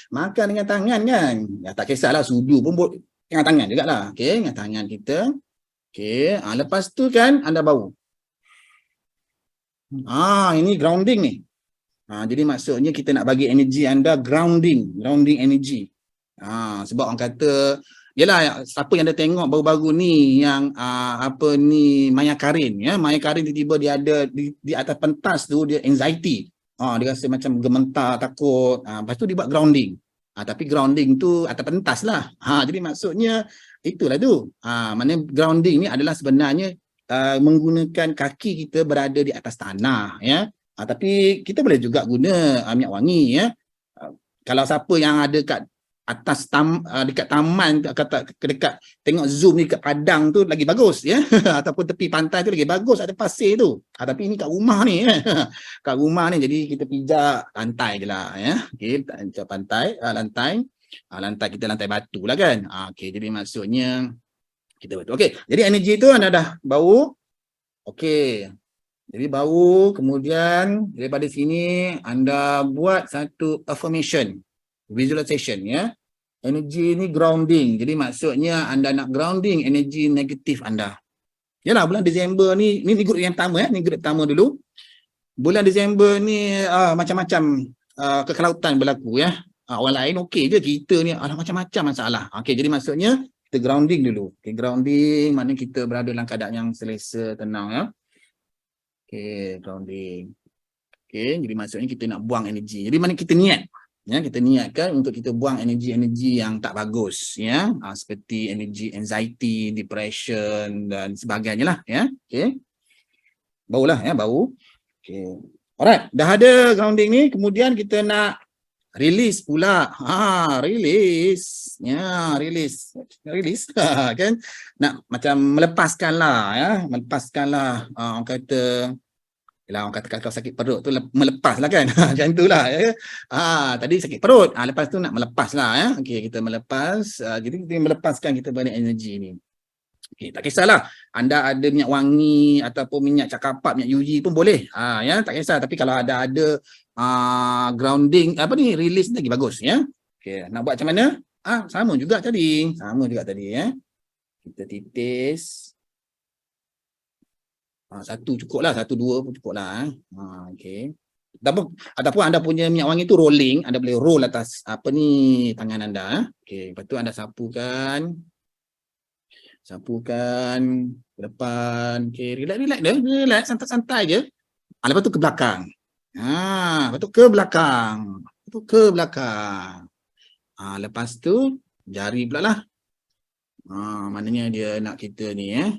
Makan dengan tangan kan. Ya, tak kisahlah, sudu pun buat dengan tangan jugalah. Okey, dengan tangan kita. Okey, lepas tu kan anda bau. Ini grounding ni. Jadi maksudnya kita nak bagi energi anda grounding energy. Sebab orang kata, yalah, siapa yang dah tengok baru-baru ni yang Maya Karin, ya, Maya Karin tiba-tiba dia ada di atas pentas tu dia anxiety. Dia rasa macam gementar, takut. Lepas tu dia buat grounding. Tapi grounding tu atas pentas lah. Jadi maksudnya itulah tu. Maknanya grounding ni adalah sebenarnya menggunakan kaki kita berada di atas tanah, ya. Tapi kita boleh juga guna minyak wangi, ya. Kalau siapa yang ada kat atas dekat taman, dekat tengok zoom ni kat padang tu lagi bagus, ya. Ataupun tepi pantai tu lagi bagus, ada pasir tu. Tapi ini kat rumah ni, ya. Kat rumah ni jadi kita pijak lantai je lah, ya. Okey, pijak lantai kita lantai batu lah kan. Okey, jadi maksudnya kita betul. Okey, jadi energi tu anda dah bau. Okey. Jadi bau, kemudian daripada sini anda buat satu affirmation, visualization, ya. Energi ni grounding. Jadi maksudnya anda nak grounding energi negatif anda. Yalah, bulan Disember ni grup yang pertama, ya. Ni grup pertama dulu. Bulan Disember ni macam-macam kekelautan berlaku, ya. Orang lain okey je, kita ni macam-macam masalah. Okey, jadi maksudnya kita grounding dulu. Okay, grounding maknanya kita berada dalam keadaan yang selesa, tenang, ya. Okay, grounding. Okay, jadi maksudnya kita nak buang energi. Jadi mana kita niat, ya, kita niatkan untuk kita buang energi-energi yang tak bagus, ya. Seperti energi anxiety, depression dan sebagainya lah, ya. Okay, bau lah, ya, bau. Okay, alright, dah ada grounding ni, kemudian kita nak release pula. Release. Ya, release kan. Nak macam melepaskan lah, ya. Melepaskan lah. Orang kata, yalah, orang kata kalau sakit perut tu melepas lah kan. Macam tu lah, ya. Tadi sakit perut. Lepas tu nak melepas lah, ya. Okey, kita melepas. Jadi kita melepaskan kita banyak energi ni. Okay, tak kisahlah anda ada minyak wangi ataupun minyak cakapat, minyak UG pun boleh. Ya, tak kisah. Tapi kalau ada grounding release lagi bagus, ya. Okey, nak buat macam mana? Sama juga tadi, ya. Kita titis. Satu cukup lah, 1 2 pun cukup lah. Okey. Ataupun anda punya minyak wangi tu rolling, anda boleh roll atas tangan anda. Okey, lepas tu anda sapukan ke depan. Okey, relax, santai-santai je. Lepas tu ke belakang. Lepas tu ke belakang. Lepas tu jari pula lah. Maknanya dia nak kita ni, ya.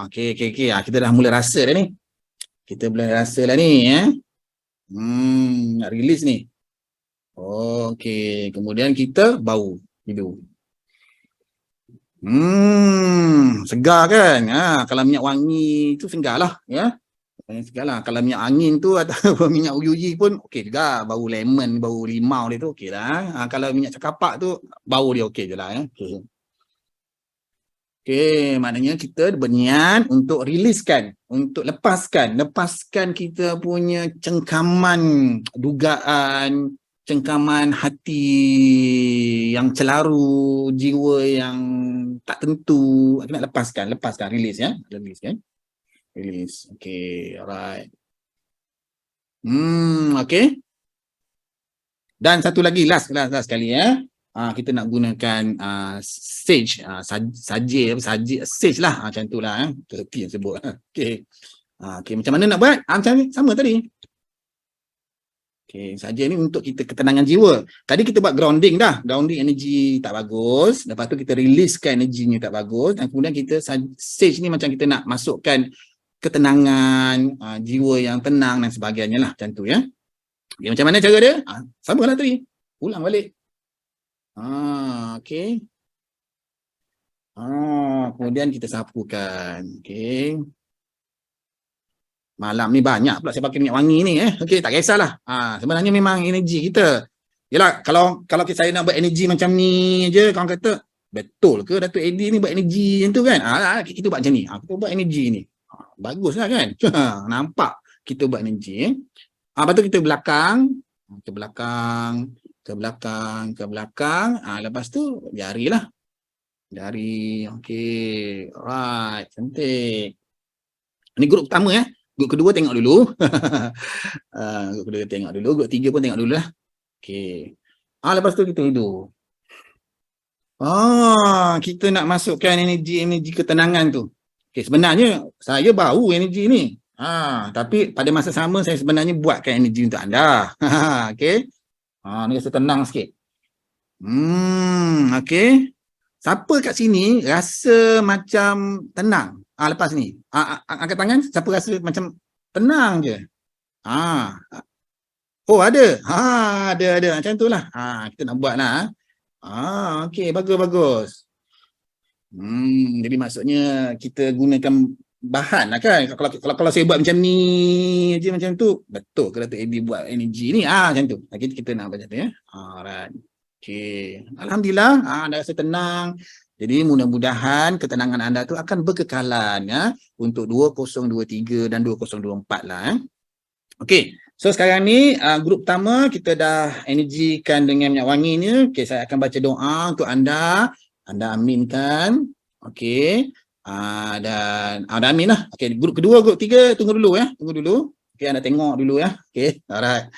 Okey. Kita dah mula rasa dah ni. Ya. Nak release ni. Okey, kemudian kita bau hidung. Segar kan? Kalau minyak wangi tu segar lah, ya. Segar lah. Kalau minyak angin tu atau minyak UG pun okey juga. Bau lemon, bau limau dia tu okey lah. Kalau minyak cakapak tu bau dia okey je lah, ya. Okey, maknanya kita berniat untuk releasekan, untuk lepaskan kita punya cengkaman dugaan, cengkaman hati yang celaru, jiwa yang tak tentu. Kita nak lepaskan, release, ya. Release. Okey, alright. Okey. Dan satu lagi last sekali, ya. Kita nak gunakan sage, sage lah, macam tu lah, terhenti yang sebut. Okey. Okey, macam mana nak buat? Macam ni, sama tadi. Okey, saja ni untuk kita ketenangan jiwa. Tadi kita buat grounding dah. Grounding energi tak bagus. Lepas tu kita releasekan energinya tak bagus. Dan kemudian kita sage ni macam kita nak masukkan ketenangan, jiwa yang tenang dan sebagainya lah. Macam tu, ya. Okay, macam mana cara dia? Sama lah tadi. Ulang balik. Okey. Kemudian kita sapukan. Okey. Malam ni banyak pula saya pakai minyak wangi ni, Okey, tak kisahlah. Sebenarnya memang energi kita. Yalah, kalau saya nak buat energi macam ni je, kawan kata, Betul ke Datuk Edi ni buat energy macam tu kan? Kita buat macam ni. Kita buat energy ni. Baguslah kan? Nampak kita buat energy. Lepas tu kita belakang, ke belakang, ke belakang, ke belakang. Lepas tu jarilah. Jari. Okey. Alright. Cantik. Ni grup pertama ya. Grup kedua tengok dulu. Grup kedua tengok dulu. Grup tiga pun tengok dulu lah. Okey. Lepas tu kita hidup. Kita nak masukkan energi ketenangan tu. Okey, sebenarnya saya bau energi ni. Tapi pada masa sama saya sebenarnya buatkan energi untuk anda. Okey. Ni rasa tenang sikit. Okey. Siapa kat sini rasa macam tenang? Lepas ni. Angkat tangan, siapa rasa macam tenang je? Oh, ada. Ada. Macam tu lah. Kita nak buat lah. Okey, bagus. Jadi maksudnya kita gunakan bahan lah kan. Kalau saya buat macam ni je macam tu, betul ke Datuk Edi buat energi ni? Macam tu. Kita nak macam tu ya. Alright. Okey. Alhamdulillah, anda rasa tenang. Jadi mudah-mudahan ketenangan anda tu akan berkekalan ya untuk 2023 dan 2024 lah. Okey. So sekarang ni grup pertama kita dah energikan dengan minyak wangi ni. Okey, saya akan baca doa untuk anda. Anda aminkan. Okey. Dan anda amin lah. Okey, grup kedua, grup tiga tunggu dulu ya. Tunggu dulu. Okey, anda tengok dulu ya. Okey, alright.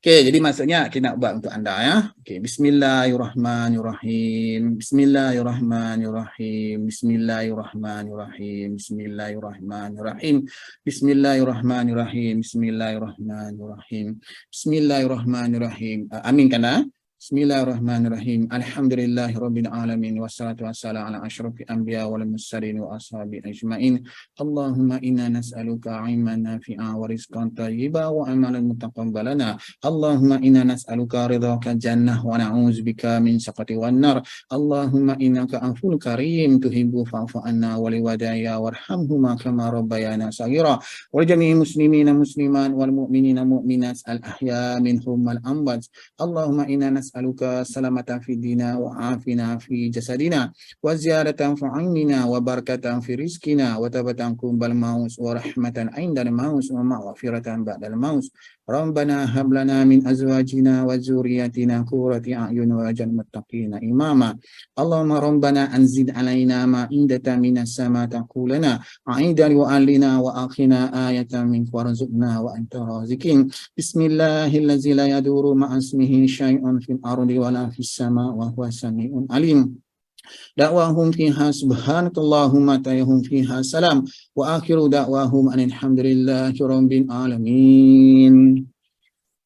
Okey, jadi maksudnya kita nak buat untuk anda ya. Okey, bismillahirrahmanirrahim. Bismillahirrahmanirrahim. Bismillahirrahmanirrahim. Bismillahirrahmanirrahim. Bismillahirrahmanirrahim. Bismillahirrahmanirrahim. Bismillahirrahmanirrahim. Aminkanlah. Bismillahirrahmanirrahim. Alhamdulillahirabbil alamin wassalatu wassalamu ala asyrafil anbiya wal mursalin wa ashabi ajmain. Allahumma inna nas'aluka 'ilman nafi'a wa rizqan thayyiban wa amalan mutaqabbalana. Allahumma inna nas'aluka ridhaka jannah wa na'udzubika min saqati wan nar. Allahumma innaka 'afuwwun karim tuhibbu fa'fu 'anna wa liwadaya warhamhuma kama rabbayana shaghira. Wa jami'il muslimina muslimat wal mu'minina mu'minat al ahya minhum wal amwat. Allahumma inna nas'aluka salamatan fi dina wa afina fi jasadina wa ziyadatan fi ilmina wa barakatan fi rizqina wa tabatan kumbal maus wa rahmatan indal maus wa maghfiratan ba'dal maus. Rabbana hab lana min azwajina wa dzurriyyatina qurrata a'yun waj'alna muttaqina imama. Allahumma rabbana anzil alaina ma'idatan minas sama taqulana a'idan wa alina wa akhina ayatan min warzuqna wa anta raziqin. Bismillahirrahmanirrahim. La yaduru ma'asmihi syai'un fil ardi wa la fis sama wa huwa sami'un alim. Da'wahum fiha subhanakallahumma tayyahum fiha salam wa akhiru da'wahum alhamdulillahi rabbil alamin.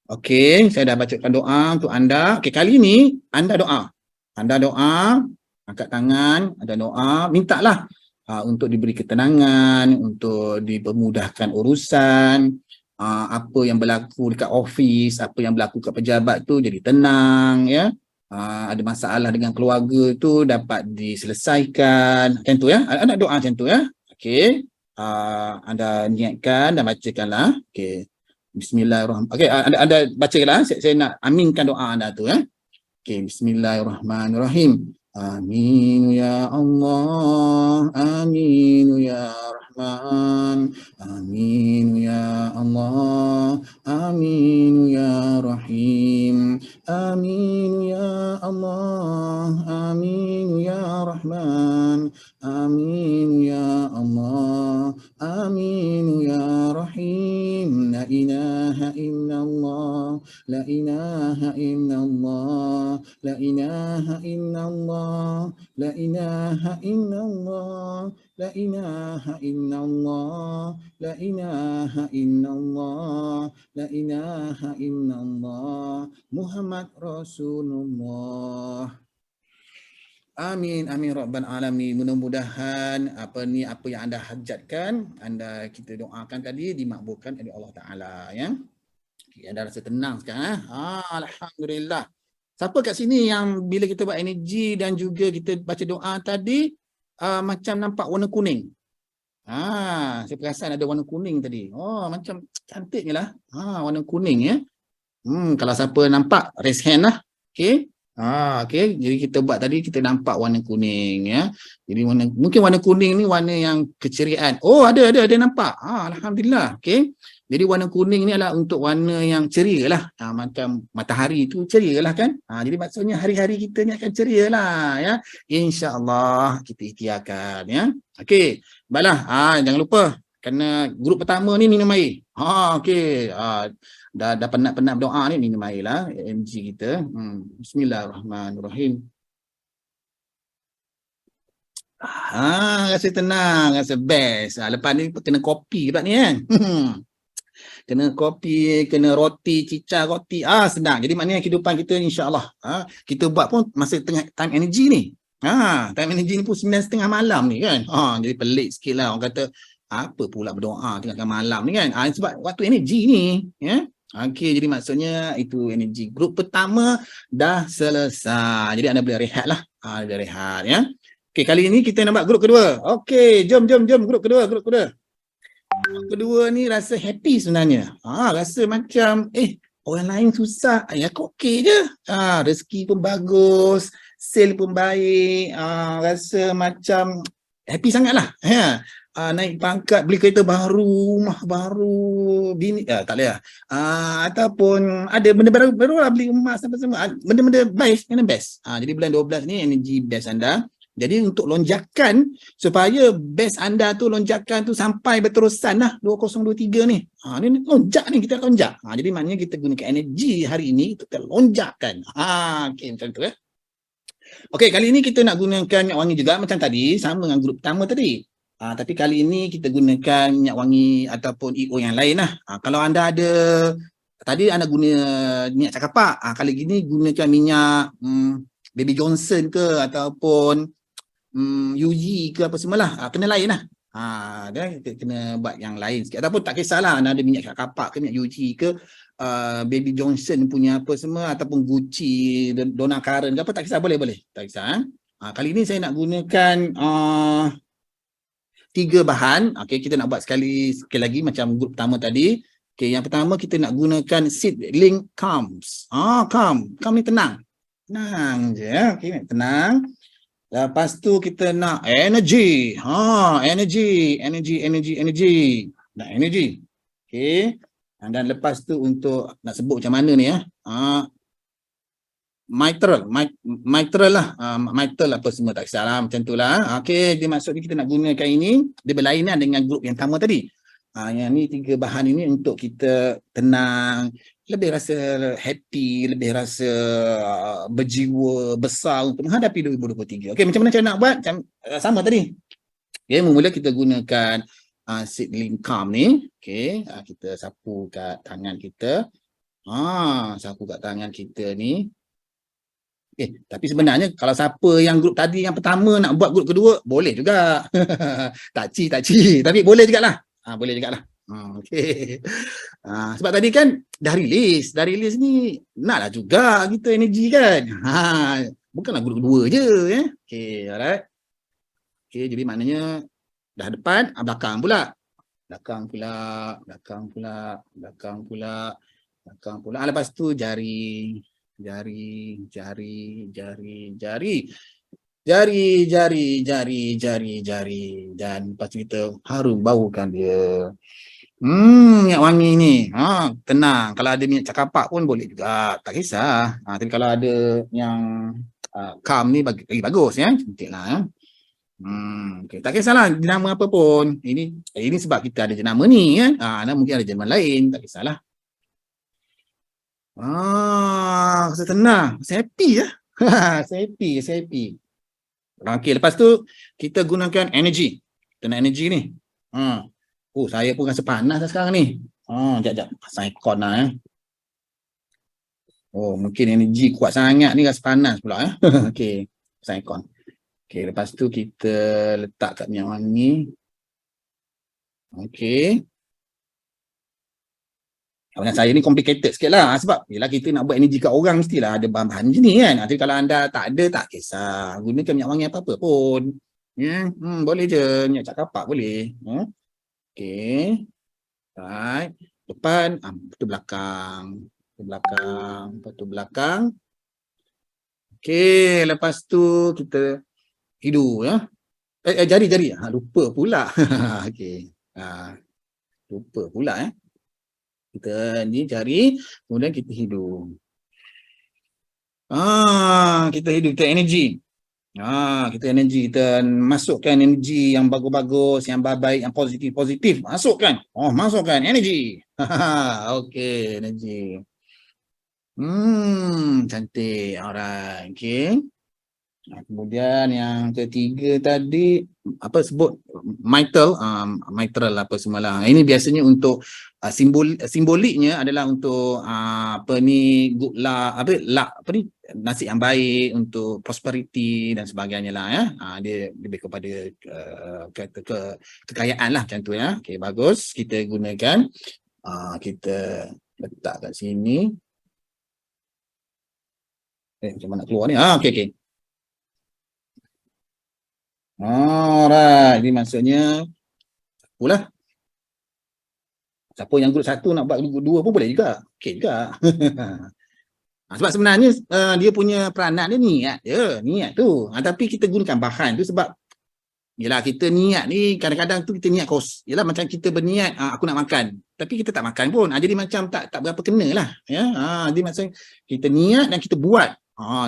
Okey, saya dah bacakan doa untuk anda. Okey, kali ni anda doa. Anda doa, angkat tangan, anda doa, mintalah untuk diberi ketenangan, untuk dipermudahkan urusan. Apa yang berlaku dekat office, apa yang berlaku kat pejabat tu jadi tenang ya. Ada masalah dengan keluarga tu dapat diselesaikan. Macam tu ya. Anda doa macam tu ya. Okey. Anda niatkan dan bacakanlah. Okey. Bismillahirrahmanirrahim. Okey, anda bacakanlah. Saya nak aminkan doa anda tu ya. Okey, bismillahirrahmanirrahim. Amin ya Allah. Amin ya Rahman. Amin ya Allah. Amin ya Rahim. Amin ya Allah. Amin ya Rahman. Amin ya Allah. Amin ya Rahim. La ilaha illallah. La ilaha illallah. La ilaha illallah. La ilaha illallah. La ilaha illallah. La ilaha illallah. La ilaha illallah. Muhammad Rasulullah. Amin, amin rabbal alamin. Mudah-mudahan apa yang anda hajatkan, kita doakan tadi dimakbulkan oleh Allah Taala ya. Okay, anda rasa tenang sekarang alhamdulillah. Siapa kat sini yang bila kita buat energi dan juga kita baca doa tadi macam nampak warna kuning? Saya perasan ada warna kuning tadi. Macam cantiknya lah. Warna kuning ya. Kalau siapa nampak raise hand lah. Okey. Okey. Jadi kita buat tadi kita nampak warna kuning ya. Jadi mungkin warna kuning ni warna yang keceriaan. Oh, ada nampak. Alhamdulillah. Okey. Jadi warna kuning ni adalah untuk warna yang ceria lah. Macam matahari tu ceria lah kan. Jadi maksudnya hari-hari kita ni akan ceria lah ya. InsyaAllah kita ikhtiarkan ya. Okey. Baiklah. Jangan lupa kena grup pertama ni minum air. Okey. Dah penat-penat berdoa ni minum air lah MG kita. Bismillahirrahmanirrahim. Rasa tenang, rasa best. Lepas ni kena kopi pula ni kan. Kena kopi, kena roti, cicah roti. Senang. Jadi maknanya kehidupan kita insya-Allah. Kita buat pun masa tengah time energy ni. Time energy ni pun 9:30 malam ni kan. Jadi pelik sikit lah orang kata apa pula berdoa tengah malam ni kan. Sebab waktu energy ni ya. Okey, jadi maksudnya itu energy grup pertama dah selesai. Jadi anda boleh rehat lah. Boleh rehat ya. Okey, kali ini kita nak buat grup kedua. Okey, jom grup kedua. Grup kedua ni rasa happy sebenarnya. Rasa macam orang lain susah, aku okey je. Rezeki pun bagus, sale pun baik. Rasa macam happy sangatlah. Naik pangkat, beli kereta baru, rumah baru, bini tak boleh lah. Ataupun ada benda baru lah, beli emas apa semua. Benda-benda best. Jadi bulan 12 ni energy best anda. Jadi untuk lonjakan supaya best anda tu lonjakan tu sampai berterusan lah 2023 ni. Ni lonjak ni, kita lonjak. Jadi maknanya kita gunakan energy hari ini kita lonjakkan. Okey macam tu ya. Okey, kali ini kita nak gunakan minyak wangi juga macam tadi, sama dengan grup pertama tadi. Tapi kali ini kita gunakan minyak wangi ataupun EO yang lain lah. Kalau anda ada, tadi anda guna minyak cakapak, kali ini gunakan minyak Baby Johnson ke ataupun UG ke apa semualah. Kena lain lah. Kita kena buat yang lain sikit. Ataupun tak kisahlah anda ada minyak cakapak ke, minyak UG ke, Baby Johnson punya apa semua, ataupun Gucci, Donna Karan ke apa, tak kisah, boleh. Tak kisah. Kali ini saya nak gunakan 3 bahan. Okey, kita nak buat sekali lagi macam grup pertama tadi. Okey, yang pertama kita nak gunakan Seedling Calms. Calm ni tenang. Tenang je ya. Okey, tenang. Lepas tu kita nak energy. Energy. Nak energy. Okey. Dan lepas tu untuk nak sebut macam mana ni ya. Mitral lah. Mitral apa semua tak kisahlah macam itulah. Okey, dia maksudnya kita nak gunakan ini, dia berlainan dengan grup yang pertama tadi. Yang ni 3 bahan ini untuk kita tenang, lebih rasa happy, lebih rasa berjiwa besar untuk menghadapi 2023. Okey, macam mana cara nak buat? Macam sama tadi. Okey, mula kita gunakan Seedling Calm ni. Okey, kita sapu kat tangan kita. Sapu kat tangan kita ni. Tapi sebenarnya kalau siapa yang grup tadi yang pertama nak buat grup kedua, boleh juga. tak ci. Tapi boleh jugalah. Boleh jugalah. Okey. Sebab tadi kan dah rilis ni naklah juga kita energy kan. Bukanlah grup kedua je ya. Okey, alright. Okey, jadi maknanya dah depan, belakang pula. Belakang pula. Lepas tu jari. Dan lepas tu kita harum baukan dia. Minyak wangi ni. Tenang. Kalau ada minyak cakapak pun boleh juga. Tak kisah. Tapi kalau ada yang calm ni lagi bagus ya. Cantik lah ya. Okay. Tak kisahlah jenama apa pun. Ini sebab kita ada jenama ni kan. Mungkin ada jenama lain. Tak kisahlah. Rasa tenang. Saya happy ya. Saya happy. Okey, lepas tu kita gunakan energy. Kita nak energy ni. Saya pun rasa panas dah sekarang ni. Sekejap. Pasang aircon lah ya. Mungkin energy kuat sangat ni rasa panas pula ya. Okey, pasang aircon. Okey, lepas tu kita letak kat minyak wangi. Okey. Dengan saya ni complicated sikit lah. Sebab bila kita nak buat energy kat orang mestilah ada bahan-bahan macam ni kan. Tapi kalau anda tak ada, tak kisah. Gunakan minyak wangi apa-apa pun. Boleh je. Minyak cakapak boleh. Okey. Right. Depan, lepas tu belakang. Okey, lepas tu kita hidu ya. Jari-jari. Lupa pula. Okey. Lupa pula Kita ni jari, kemudian kita hidu. Kita hidu, kita energi. Kita energi, kita masukkan energi yang bagus-bagus, yang baik, yang positif-positif. Masukkan. Masukkan energi. Okey, energi. Cantik. Alright. Okey. Kemudian yang ketiga tadi apa sebut mitral apa semalah. Ini biasanya untuk simboliknya adalah untuk apa ni good luck, nasib yang baik, untuk prosperity dan sebagainya lah ya. Dia lebih kepada kekayaan lah macam tu ya. Okey, bagus, kita gunakan. Kita letak kat sini. Macam mana nak keluar ni? Okey. Alright, ini maksudnya pula. Siapa yang grup 1 nak buat grup 2 pun boleh juga. Okey juga. Sebab sebenarnya dia punya peranan dia niat tu. Tapi kita gunakan bahan tu sebab yalah, kita niat ni kadang-kadang tu kita niat yalah, macam kita berniat aku nak makan, tapi kita tak makan pun. Jadi macam tak berapa kena lah ya. Jadi macam kita niat dan kita buat.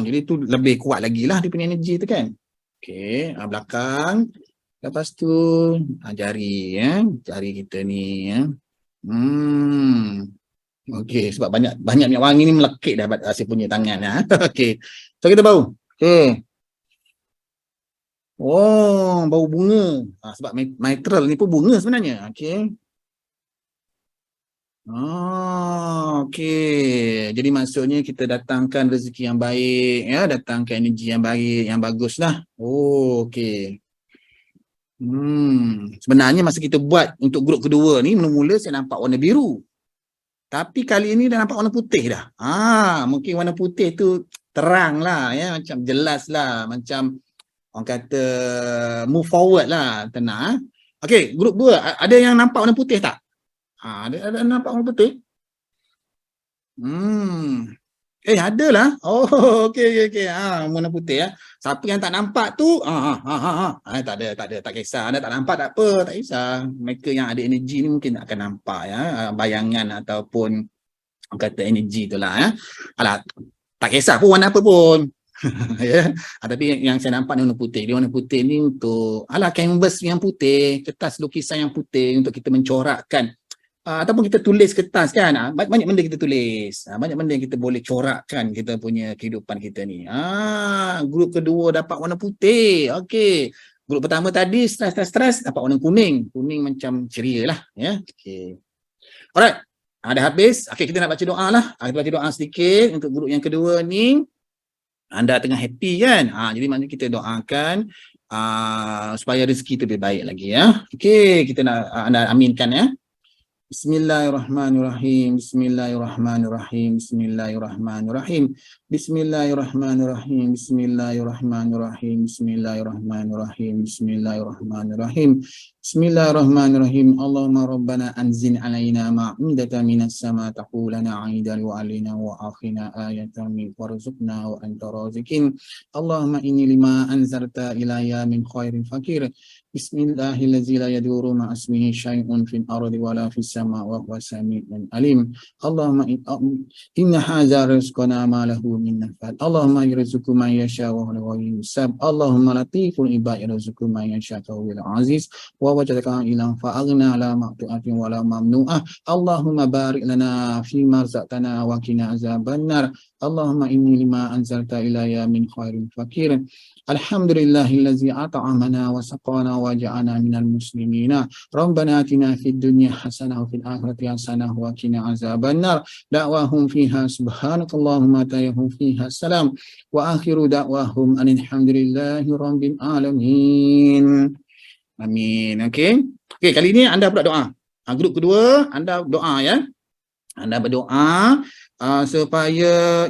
Jadi tu lebih kuat lagi lah dia punya energi tu kan. Okey, belakang. Lepas tu jari jari kita ni Okey, sebab banyak minyak wangi ni melekit dah saya punya tangan Okey. So kita bau. Okey. Bau bunga. Sebab mitral ni pun bunga sebenarnya. Okey. Okey. Jadi maksudnya kita datangkan rezeki yang baik ya, datangkan energi yang baik, yang baguslah. Okey. Sebenarnya masa kita buat untuk grup kedua ni, mula-mula saya nampak warna biru. Tapi kali ini dah nampak warna putih dah. Mungkin warna putih tu terang lah ya, macam jelas lah, macam orang kata move forward lah, tenang. Okey, grup 2 ada yang nampak warna putih tak? Ada nampak warna putih? Ada lah. Okey. Warna putih ya. Siapa yang tak nampak tu, tak ada, tak kisah. Anda tak nampak tak apa, tak kisah. Mereka yang ada energi ni mungkin akan nampak ya, bayangan ataupun kata energi tu lah ya. Alah, tak kisah pun warna apa pun. Ya. Tapi yang saya nampak ni warna putih. Dia warna putih ni untuk canvas yang putih, kertas lukisan yang putih untuk kita mencorakkan ataupun kita tulis kertas kan. Banyak benda kita tulis. Banyak benda yang kita boleh corakkan kita punya kehidupan kita ni. Grup kedua dapat warna putih. Okey. Grup pertama tadi stres dapat warna kuning. Kuning macam ceria lah ya. Okey. Alright. Dah habis. Okey, kita nak baca doa lah. Kita baca doa sedikit untuk grup yang kedua ni. Anda tengah happy kan? Jadi maknanya kita doakan supaya rezeki tu lebih baik lagi ya. Okey, kita nak anda aminkan ya. Bismillahirrahmanirrahim. Bismillahirrahmanirrahim. Bismillahirrahmanirrahim. Bismillahirrahmanirrahim. Bismillahirrahmanirrahim. Bismillahirrahmanirrahim. Bismillahirrahmanirrahim. Bismillahirrahmanirrahim. Allahumma rabbana anzil alaina ma'idatan minas sama taqulana 'aidan wa alina wa akhina ayatan min warzuqna wa anta raziqin. Allahumma inni lima anzalta ilayya min khairin fakir. Bismillahirrahmanirrahim. La yadurru ma ismihi syai'un fil ardi wala fis sama' wa huwa sami'un alim. Allahumma inna hadza rizqana ma lahu min nafad. Allahumma yarzuqu man yasha wa huwa yusab. Allahumma latiful ibad yarzuqu man yasha wa huwa aziz. Wa wajadaka ilan fa'aghna la maqtu'atin wa la mamnu'ah. Allahumma barik lana fi ma razaqtana wa qina azabannar. Allahumma inni lima anzalta ilayya min khairin fakir. Alhamdulillahillazi at'amana wa saqana wa ja'ana minal muslimina. Rabbana atina fid dunya hasanah wa fil akhirati hasanah wa qina azabannar. Da'wahum fiha subhanakallahumma tayyahum fiha salam. Wa akhiru da'wahum alhamdulillahi rabbil alamin. Amin. Okey, kali ini anda pula doa. Grup kedua anda doa ya. Anda berdoa supaya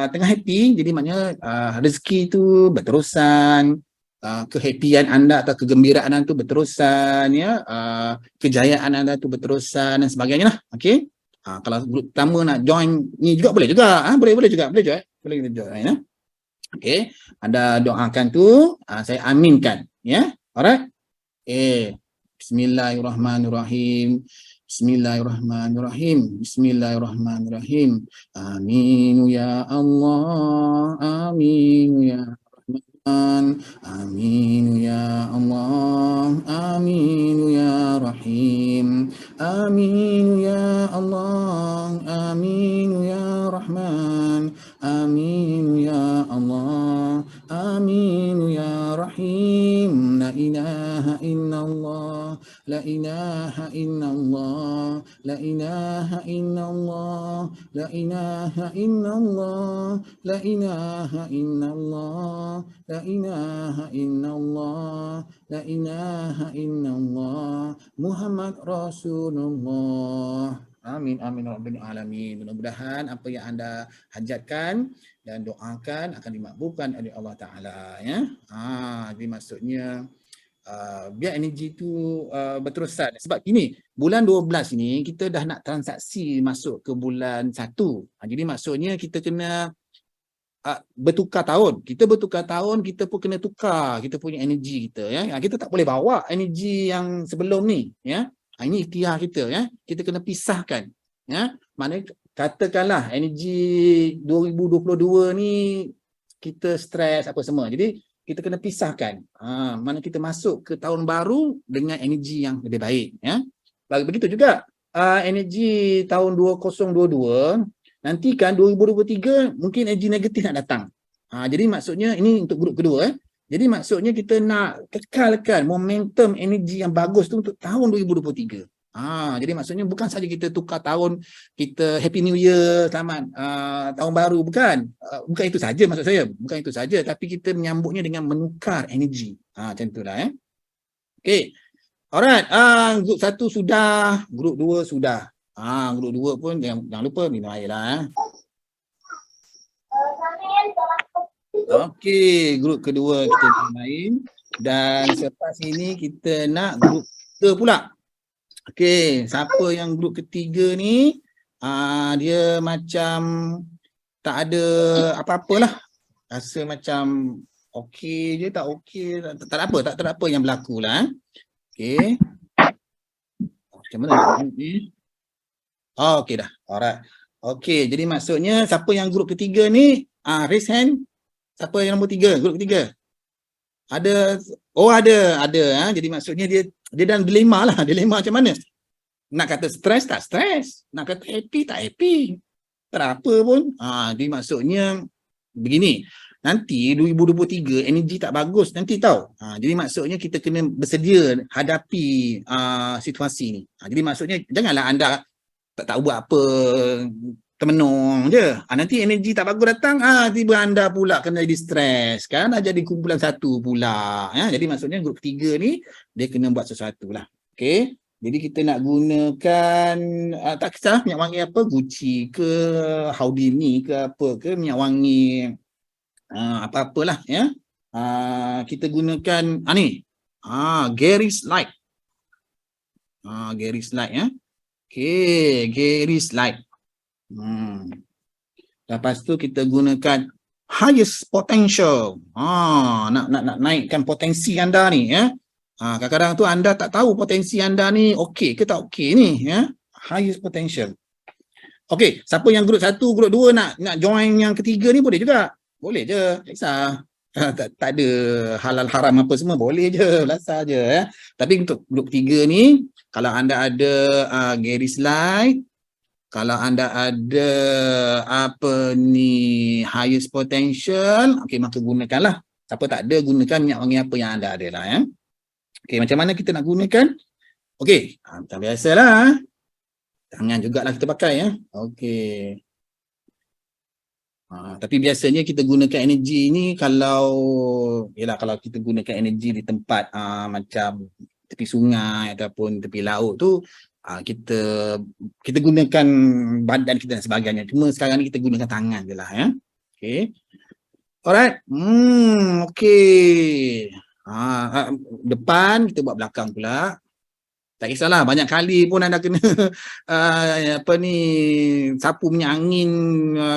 tengah happy, jadi maknanya rezeki tu berterusan, kehappian anda atau kegembiraan anda tu berterusan ya, kejayaan anda tu berterusan dan sebagainya lah. Okey. Kalau grup pertama nak join ni juga boleh juga, boleh juga ya. Okey, anda doakan tu, saya aminkan, ya. Alright? Bismillahirrahmanirrahim. Bismillahirrahmanirrahim. Bismillahirrahmanirrahim. Amin ya Allah. Amin ya Rahman. Amin ya Allah. Amin ya Rahim. Amin ya Allah. Amin ya Rahman. Amin ya Allah. Amin ya Rahim. La ilaha illallah. La ilaha illallah. La ilaha illallah. La ilaha illallah. La ilaha illallah. La ilaha illallah. La ilaha illallah. Muhammad Rasulullah. Amin amin rabbil alamin. Mudah-mudahan apa yang anda hajatkan dan doakan akan dimakbulkan oleh Allah Taala, ya. Jadi maksudnya biar energi tu berterusan. Sebab ini bulan 12 ni kita dah nak transaksi masuk ke bulan 1. Jadi maksudnya kita kena bertukar tahun. Kita bertukar tahun, kita pun kena tukar kita punya energi kita, ya. Kita tak boleh bawa energi yang sebelum ni, ya. Ini ikhtiar kita, ya. Kita kena pisahkan, ya. Maknanya katakanlah energi 2022 ni kita stres apa semua. Jadi kita kena pisahkan. Mana kita masuk ke tahun baru dengan energi yang lebih baik, ya. Begitu juga energi tahun 2022, nanti kan 2023 mungkin energi negatif nak datang. Jadi maksudnya ini untuk grup kedua, Jadi maksudnya kita nak kekalkan momentum energi yang bagus tu untuk tahun 2023. Jadi maksudnya bukan saja kita tukar tahun, kita Happy New Year, selamat tahun baru, bukan. Bukan itu saja maksud saya. Bukan itu saja, tapi kita menyambutnya dengan menukar energi. Macam itulah, Okey. Alright, grup 1 sudah, grup 2 sudah. Grup 2 pun jangan lupa minum air lah. Okey, grup kedua kita main, dan selepas ini kita nak grup ketiga pula. Okey, siapa yang grup ketiga ni dia macam tak ada apa-apalah. Rasa macam okey je, tak okey, tak ada apa, tak ada apa yang berlaku lah. Okey. Macam mana nak ni? Okey dah. Alright. Okey, jadi maksudnya siapa yang grup ketiga ni, raise hand. Siapa yang nombor 3, grup ketiga? Ada, ada. Jadi maksudnya dia dalam dilema lah. Dilema macam mana? Nak kata stres, tak stres. Nak kata happy, tak happy. Tak ada apa pun. Jadi maksudnya begini. Nanti 2023 energi tak bagus nanti tahu. Jadi maksudnya kita kena bersedia hadapi situasi ni. Jadi maksudnya janganlah anda tak tahu buat apa, termenung je. Nanti energi tak bagus datang, tiba anda pula kena jadi stres, kan? Jadi kumpulan 1 pula. Jadi maksudnya grup 3 ni dia kena buat sesuatu lah. Okey. Jadi kita nak gunakan tak kisah minyak wangi apa, Gucci ke, Houdini ke apa ke, minyak wangi apa-apalah, ya. Kita gunakan ni. Gary's Light. Gary's Light, ya. Okey, Gary's Light. Lepas tu kita gunakan highest potential. Nak naikkan potensi anda ni, ya. Kadang-kadang tu anda tak tahu potensi anda ni okey ke tak okey ni, ya. Highest potential. Okey, siapa yang grup 1, grup 2 nak join yang ketiga ni boleh juga. Boleh je, tak kisah. Tak ada halal haram apa semua, boleh je, belasah je, ya. Tapi untuk grup 3 ni, kalau anda ada Gary's Light, kalau anda ada highest potential, okey, maka gunakanlah. Siapa tak ada, gunakan minyak wangi apa yang anda ada lah, ya. Okey, macam mana kita nak gunakan? Okey, macam biasalah. Tangan jugalah kita pakai, ya. Okey. Tapi biasanya kita gunakan energi ni kalau kita gunakan energi di tempat macam tepi sungai ataupun tepi laut tu, kita gunakan badan kita dan sebagainya. Cuma sekarang ni kita gunakan tangan je lah, ya. Okey. Alright. Okey. Depan kita buat belakang pula. Tak kisahlah, banyak kali pun anda kena apa ni, sapu punya angin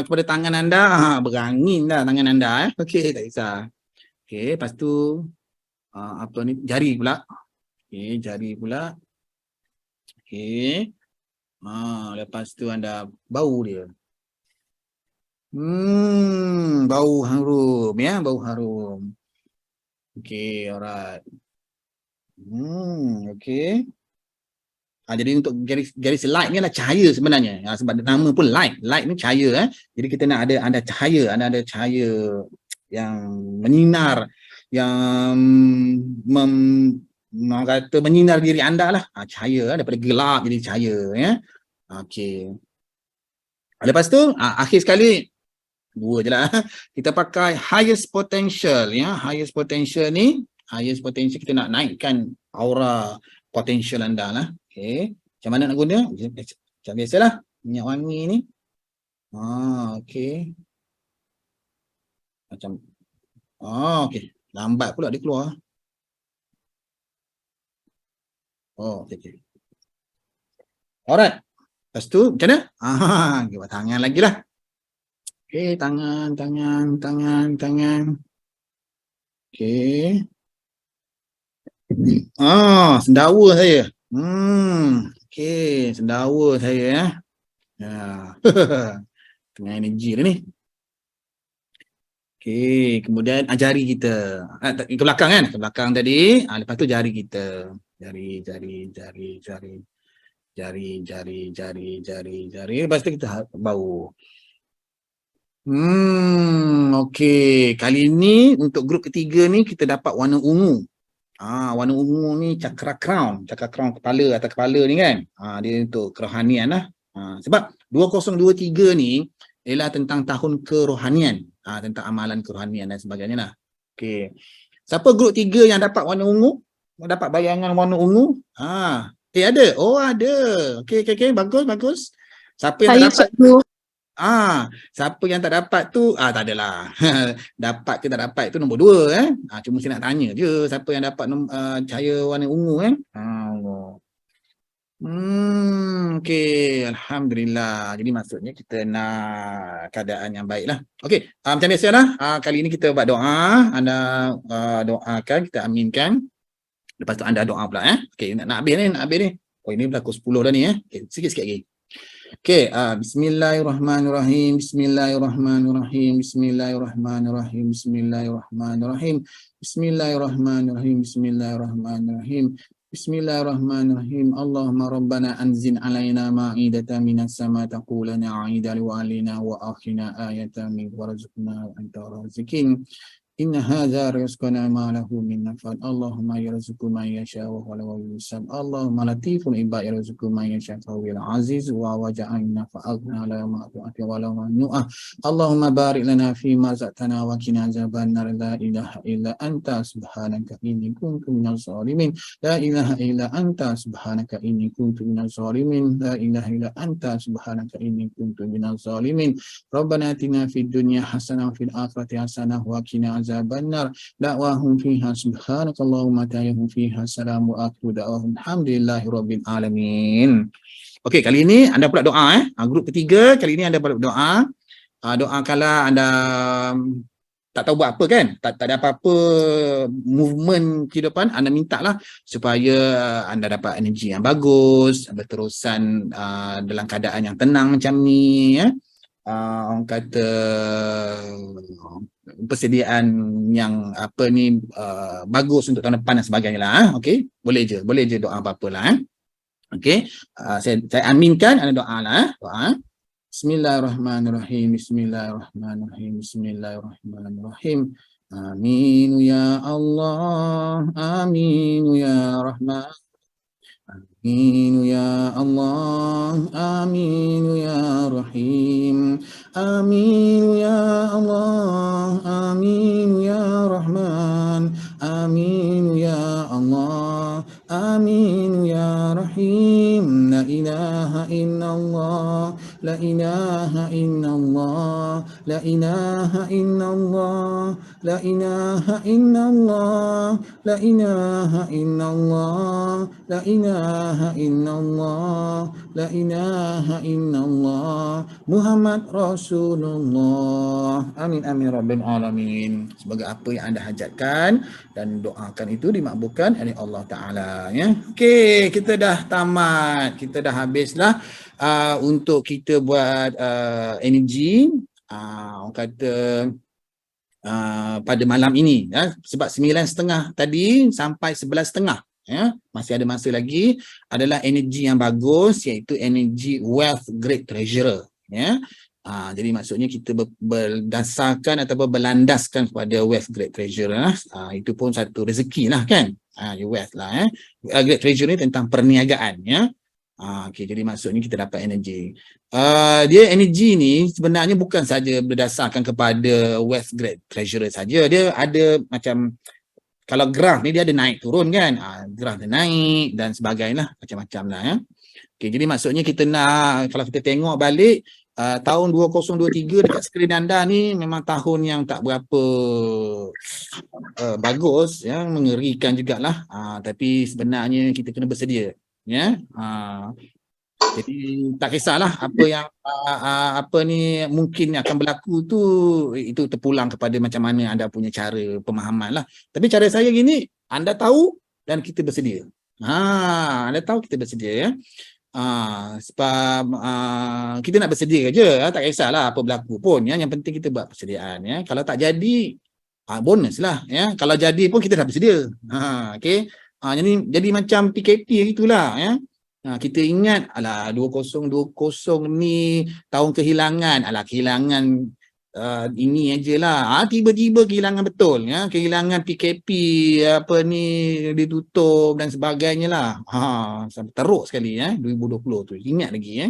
kepada tangan anda, berangin dah tangan anda. Okey, tak kisah. Okey, lepas tu apa ni, jari pula. Okey, jari pula. Okey. Lepas tu anda bau dia. Bau harum ya, bau harum. Okey, alright. Okey. Jadi untuk garis light ni adalah cahaya sebenarnya. Sebab nama pun light. Light ni cahaya. Jadi kita nak ada cahaya, ada cahaya yang menyinar, yang kata menyinar diri anda lah. Cahaya daripada gelap jadi cahaya ya. Okey. Lepas tu akhir sekali dua je lah. Kita pakai highest potential ya. Highest potential ni, highest potential kita nak naikkan aura potential anda lah. Okey. Macam mana nak guna? Macam biasalah, minyak wangi ni. Okey. Macam okey. Lambat pula dia keluar. Okey. Alright. Lepas tu macam mana? Buat tangan lagi lah. Okey, tangan. Okey. Sendawa saya. Okey, sendawa saya ya. Tengah energi dah ni. Okey, kemudian jari kita. Ke belakang kan? Ke belakang tadi. Lepas tu jari kita. Jari. Lepas tu kita bau. Okey. Kali ni untuk grup ketiga ni kita dapat warna ungu. Warna ungu ni cakra crown kepala, atas kepala ni kan. Dia untuk kerohanian lah. Sebab 2023 ni ialah tentang tahun kerohanian. Tentang amalan kerohanian dan sebagainya lah. Okey. Siapa grup 3 yang dapat warna ungu? Dapat bayangan warna ungu? Ada. Ada. Okey. Bagus. Siapa yang tak dapat? Siapa yang tak dapat tu, tak adalah. Dapat ke tak dapat itu nombor 2 cuma saya nak tanya je siapa yang dapat cahaya warna ungu okey, alhamdulillah. Jadi maksudnya kita nak keadaan yang baiklah. Okey, macam biasalah, kali ini kita buat doa. Anda doakan, kita aminkan. Lepas tu anda doa pula okey, nak habis ni. Ini berlaku 10 dah ni okey, sikit-sikit lagi. Okay, Bismillahirrahmanirrahim. Bismillahirrahmanirrahim. Bismillahirrahmanirrahim. Bismillahirrahmanirrahim. Bismillahirrahmanirrahim. Bismillahirrahmanirrahim. Bismillahirrahmanirrahim. Allahumma rabbana anzil alaina ma'idatan minas sama taqulana 'aida liwalina wa akhina ayatan min warzuqna anta razikin. Inna hadza rizquna ma lahu min nafad. Allahumma yarzuqu man yasha wa huwa al-wahhab. Allahumma latifun ibad yarzuqu man yasha wa huwa al-aziz wa waja'alna fa'alna la ma'tu'ati wa la nu'ah. Allahumma barik lana fi ma razaqtana wa qina azaban nar. La ilaha illa anta subhanaka inni kuntu minaz zalimin. La ilaha illa anta subhanaka inni kuntu minaz zalimin. La ilaha illa anta subhanaka inni kuntu minaz zalimin. Rabbana atina fid dunya hasanah wa fil akhirati hasanah wa qina azabannar. Da'wahum fiha subhanakallahumma tayyahum fiha salamu akhiru da'wahum alhamdulillahirabbil alamin. Okey, kali ini anda pula doa grup ketiga kali ini anda pula doa. Doakanlah anda tak tahu buat apa kan, tak ada apa-apa movement kehidupan, anda mintalah supaya anda dapat energi yang bagus, berterusan dalam keadaan yang tenang macam ni orang kata persediaan yang bagus untuk tahun depan dan sebagainya lah. Okey, boleh je doa apa-apalah okey, saya aminkan, anda doa lah doa. Bismillahirrahmanirrahim. Bismillahirrahmanirrahim. Bismillahirrahmanirrahim. Amin ya Allah. Amin ya Rahman. Amin ya Allah. Amin ya Rahim. Amin ya Allah. Amin ya Rahman. Amin ya Allah. Amin ya Rahim. La ilaha illallah. La ilaha illallah. la ilaha illallah, la ilaha illallah, la ilaha illallah, la ilaha illallah, la ilaha illallah, Muhammad Rasulullah. Amin amin rabbil alamin. Semoga apa yang anda hajatkan dan doakan itu dimakbulkan oleh Allah Taala, ya. Okey, kita dah tamat. Kita dah habislah untuk kita buat energy orang kata pada malam ini, ya. Sebab 9.30 tadi sampai 11.30, ya, masih ada masa lagi, adalah energy yang bagus, iaitu energy wealth great treasurer, ya. Jadi maksudnya kita berdasarkan ataupun berlandaskan kepada wealth great treasurer lah. Itu pun satu rezeki lah kan. Wealth lah, great treasurer ni tentang perniagaan, ya. Okay, jadi maksudnya kita dapat energy. Dia energy ni sebenarnya bukan saja berdasarkan kepada wealth great treasurer saja. Dia ada macam, kalau graf ni dia ada naik turun kan. Graf dia naik dan sebagainya, macam-macam lah, ya. Okay, jadi maksudnya kita nak, kalau kita tengok balik tahun 2023 dekat skrin anda ni memang tahun yang tak berapa bagus, ya, mengerikan jugalah. Tapi sebenarnya kita kena bersedia, ya. Jadi tak kisahlah apa yang apa ni mungkin akan berlaku tu, itu terpulang kepada macam mana anda punya cara pemahaman lah. Tapi cara saya gini, anda tahu dan kita bersedia. Anda tahu, kita bersedia, ya. Sebab kita nak bersedia je, tak kisahlah apa berlaku pun, ya. Yang penting kita buat persediaan, ya. Kalau tak jadi, bonus lah, ya. Kalau jadi pun kita dah bersedia. Okey. Jadi macam PKP gitulah, ya. Kita ingat, alah 2020 ni tahun kehilangan, alah kehilangan ini ajalah. Tiba-tiba kehilangan betul, ya. Kehilangan PKP apa ni ditutup dan sebagainya lah. Sampai teruk sekali, ya, 2020 tu. Ingat lagi, ya.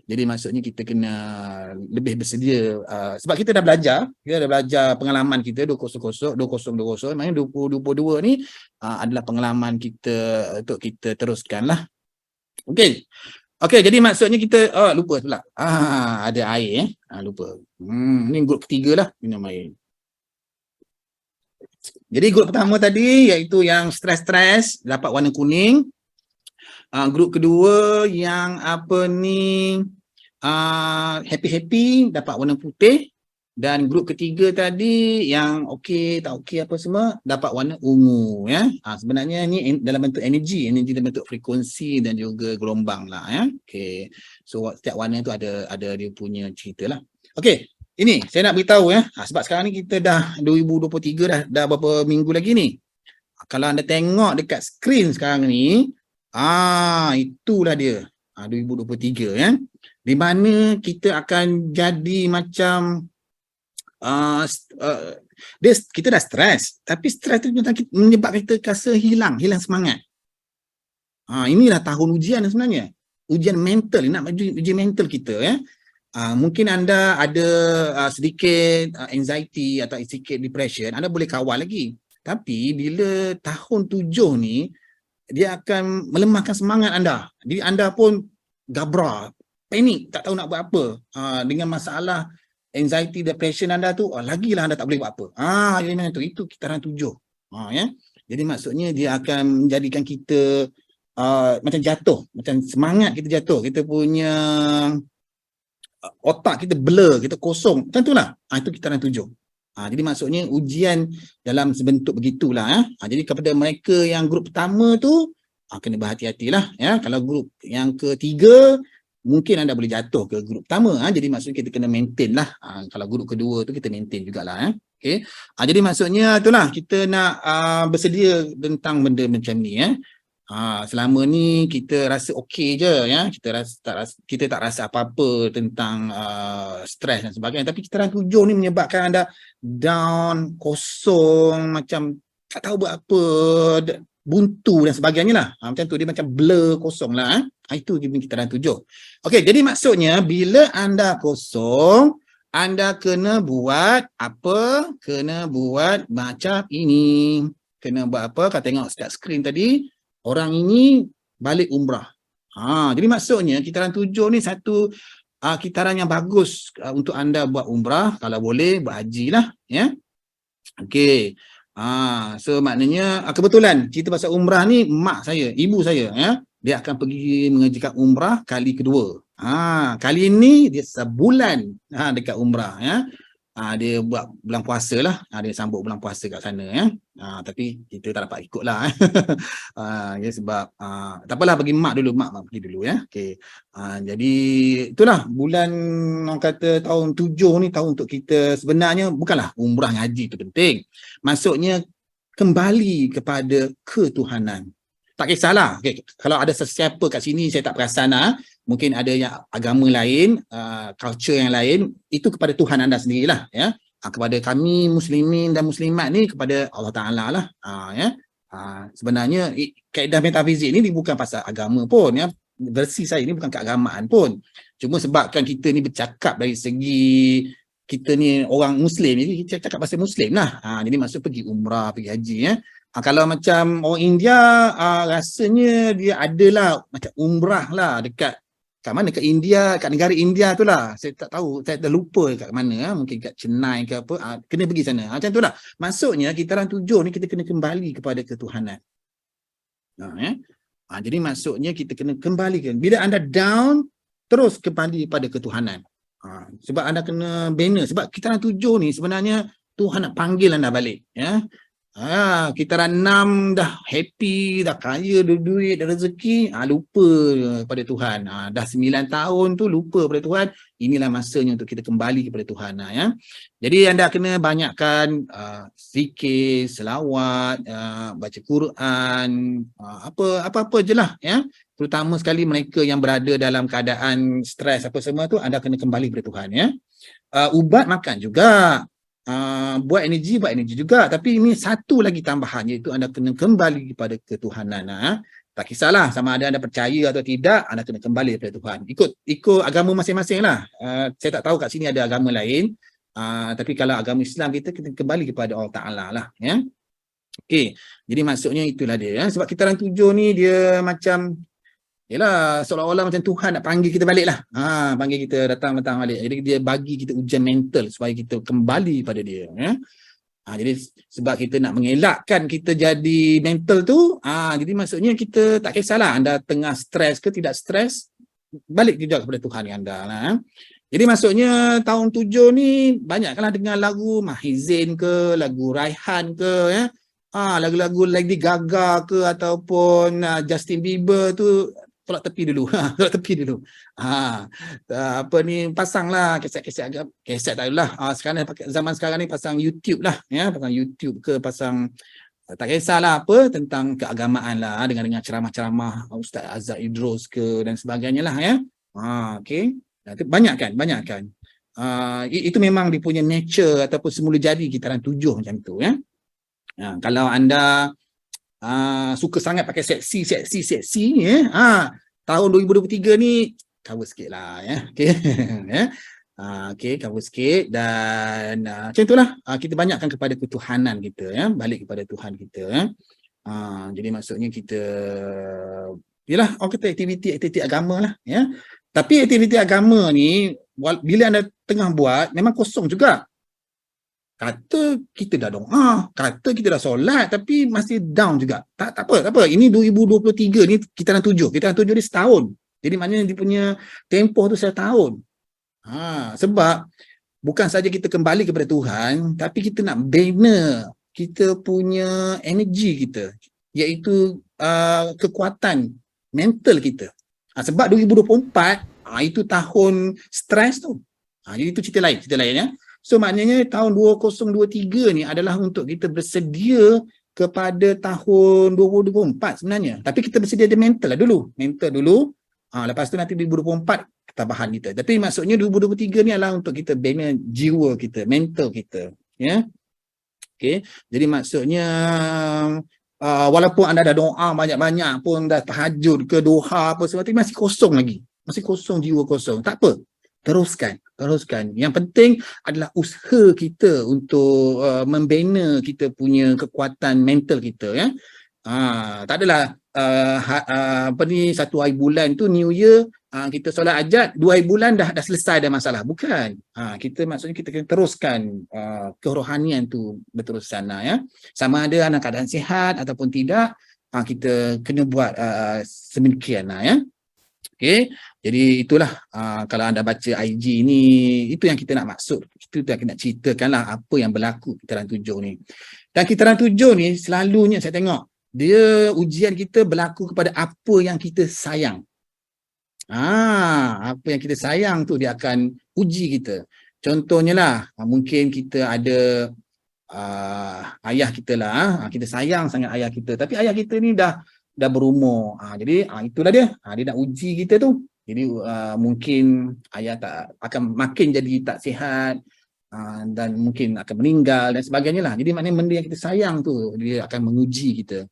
Jadi maksudnya kita kena lebih bersedia, sebab kita dah belajar pengalaman kita 2020, maknanya 2022 ni adalah pengalaman kita untuk kita teruskan lah. Okey, jadi maksudnya kita lupa pula, ada air, lupa. Ni grup ketiga lah minum air. Jadi grup pertama tadi iaitu yang stres dapat warna kuning. Grup kedua yang apa ni happy dapat warna putih, dan grup ketiga tadi yang okey tak okey apa semua dapat warna ungu, ya. Sebenarnya ni dalam bentuk energi dalam bentuk frekuensi dan juga gelombang lah, ya. Okey, so setiap warna tu ada dia punya cerita lah. Okey, ini saya nak beritahu, ya. Sebab sekarang ni kita dah 2023 dah berapa minggu lagi ni. Kalau anda tengok dekat skrin sekarang ni, itulah dia 2023, ya. Di mana kita akan jadi macam kita dah stres, tapi stres tu menyebabkan kita rasa hilang semangat. Inilah tahun ujian sebenarnya. Ujian mental, nak uji mental kita, ya. Mungkin anda ada sedikit anxiety atau sedikit depression, anda boleh kawal lagi. Tapi bila tahun 7 ni, dia akan melemahkan semangat anda. Jadi anda pun gabra, panik, tak tahu nak buat apa. Dengan masalah anxiety, depression anda tu, lagilah anda tak boleh buat apa. Jadi mana tu? Itu kitaran 7. Ya. Jadi maksudnya dia akan menjadikan kita macam jatuh, macam semangat kita jatuh. Kita punya otak kita blur, kita kosong. Macam itulah. Itu kitaran 7. Jadi maksudnya ujian dalam sebentuk begitulah, ya. Jadi kepada mereka yang grup pertama tu, kena berhati-hatilah, ya. Kalau grup yang ketiga, mungkin anda boleh jatuh ke grup pertama. Jadi maksudnya kita kena maintain lah. Kalau grup kedua tu kita maintain jugalah, ya. Okay. Jadi maksudnya itulah, kita nak bersedia tentang benda macam ni, ya. Selama ni kita rasa okey je, ya. Kita tak rasa apa-apa tentang stres dan sebagainya. Tapi kitaran 7 ni menyebabkan anda down, kosong, macam tak tahu buat apa, buntu dan sebagainya lah. Macam tu, dia macam blur, kosong lah. Itu kitaran 7. Okey, jadi maksudnya bila anda kosong, anda kena buat apa? Kena buat macam ini. Kena buat apa? Kau tengok dekat skrin tadi, orang ini balik umrah. Jadi maksudnya kitaran 7 ni satu kitaran yang bagus untuk anda buat umrah, kalau boleh buat haji lah, ya. Okey. So maknanya kebetulan cerita pasal umrah ni mak saya, ibu saya, ya, dia akan pergi mengerjakan umrah kali kedua. Kali ni dia sebulan dekat umrah, ya. Dia buat bulan puasa lah, dia sambut bulan puasa kat sana, ya. Tapi kita tak dapat ikut lah. Ya, sebab tak apalah, bagi mak dulu, mak pergi dulu, ya. Okey. Jadi itulah bulan, orang kata tahun 7 ni tahun untuk kita, sebenarnya bukanlah umrah haji tu penting. Maksudnya kembali kepada ketuhanan. Tak kisahlah, okay, kalau ada sesiapa kat sini saya tak perasan mungkin ada yang agama lain, culture yang lain, itu kepada Tuhan anda sendirilah, ya. Kepada kami muslimin dan muslimat ni kepada Allah Taala lah, ya. Sebenarnya kaedah metafizik ni bukan pasal agama pun, ya. Versi saya ni bukan keagamaan pun. Cuma sebabkan kita ni bercakap dari segi kita ni orang muslim, jadi kita cakap pasal muslim lah. Jadi maksud pergi umrah, pergi haji, ya. Kalau macam orang India, rasanya dia adalah macam umrah lah dekat mana, kat India, kat negara India tu lah. Saya tak tahu, saya dah lupa kat mana, mungkin kat Chennai ke apa, kena pergi sana. Macam tu lah. Maksudnya kitaran 7 ni kita kena kembali kepada ketuhanan. Jadi maksudnya kita kena kembalikan. Bila anda down, terus kembali pada ketuhanan. Sebab anda kena bina. Sebab kitaran 7 ni sebenarnya Tuhan nak panggil anda balik, ya. Kitaran 6 dah happy, dah kaya, dah duit, dah rezeki, lupa pada Tuhan. Dah 9 tahun tu lupa pada Tuhan. Inilah masanya untuk kita kembali kepada Tuhan, ya. Jadi anda kena banyakkan zikir, selawat, baca Quran, apa-apa je lah, ya. Terutama sekali mereka yang berada dalam keadaan stres apa semua tu, anda kena kembali kepada Tuhan, ya. Ubat makan juga. Buat energi juga, tapi ini satu lagi tambahan, iaitu anda kena kembali kepada ketuhanan. Tak kisahlah sama ada anda percaya atau tidak, anda kena kembali kepada Tuhan. Ikut agama masing-masing lah. Saya tak tahu kat sini ada agama lain, tapi kalau agama Islam kita kena kembali kepada Allah Ta'ala lah, ya. Okey, jadi maksudnya itulah dia, ya. Sebab kitaran 7 ni dia macam, yelah, seolah-olah macam Tuhan nak panggil kita balik lah. Panggil kita datang balik. Jadi dia bagi kita ujian mental supaya kita kembali pada dia, ya. Jadi sebab kita nak mengelakkan kita jadi mental tu, jadi maksudnya kita tak kisahlah anda tengah stres ke tidak stres, balik juga kepada Tuhan yang anda lah. Jadi maksudnya tahun 7 ni banyaklah dengar lagu Mahizin ke, lagu Raihan ke, ya. Lagu-lagu Lady Gaga ke ataupun Justin Bieber tu, tolak tepi dulu. Tolak tepi dulu. Pasanglah keset-keset tak adalah. Sekarang zaman sekarang ni pasang YouTube lah, ya, pasang YouTube ke, pasang tak kisahlah apa tentang keagamaan lah, dengan ceramah-ceramah Ustaz Azhar Idrus ke dan sebagainya lah, ya. Okey. Banyakkan. Itu memang dia punya nature ataupun semula jadi kitaran 7 macam tu, ya. Kalau anda suka sangat pakai seksi ni, tahun 2023 ni cover sikit lah, ya. Okey. Ya. Okey, cover sikit dan macam itulah, kita banyakkan kepada ketuhanan kita, ya, balik kepada Tuhan kita, ya. Jadi maksudnya kita, yalah, orang kata aktiviti agama lah, ya. Tapi aktiviti agama ni bila anda tengah buat memang kosong juga. Kata kita dah doa, kata kita dah solat, tapi masih down juga. Tak apa. Ini 2023 ni kitaran 7. Kitaran 7 ni setahun. Jadi maknanya dia punya tempoh tu setahun. Sebab bukan saja kita kembali kepada Tuhan, tapi kita nak bina kita punya energi kita, iaitu kekuatan mental kita. Sebab 2024 itu tahun stres tu. Jadi itu cerita lain, ya. So maknanya tahun 2023 ni adalah untuk kita bersedia kepada tahun 2024 sebenarnya. Tapi kita bersedia dia mental lah dulu. Lepas tu nanti 2024 ketabahan kita. Tapi maksudnya 2023 ni adalah untuk kita bina jiwa kita, mental kita, ya. Okey. Jadi maksudnya walaupun anda dah doa banyak-banyak pun, dah tahajud ke doha apa semua, tapi masih kosong lagi. Masih kosong, jiwa kosong. Tak apa. Teruskan. Yang penting adalah usaha kita untuk membina kita punya kekuatan mental kita, ya. Tak adalah satu hari bulan tu New Year, kita solat hajat, 2 hari bulan dah selesai dah masalah. Bukan. Kita maksudnya kita kena teruskan kerohanian tu berterusan lah, ya. Sama ada dalam keadaan sihat ataupun tidak, kita kena buat sedemikian lah, ya. Okey, jadi itulah kalau anda baca IG ni, itu yang kita nak maksud. Itu yang kita nak ceritakanlah apa yang berlaku Kitaran 7 ni. Dan Kitaran 7 ni selalunya saya tengok dia ujian kita berlaku kepada apa yang kita sayang. Apa yang kita sayang tu dia akan uji kita. Contohnya lah, mungkin kita ada ayah kita lah, kita sayang sangat ayah kita, tapi ayah kita ni dah berumur. Jadi itulah dia. Dia nak uji kita tu. Jadi mungkin ayah tak akan makin jadi tak sihat, dan mungkin akan meninggal dan sebagainya lah. Jadi maknanya benda yang kita sayang tu dia akan menguji kita.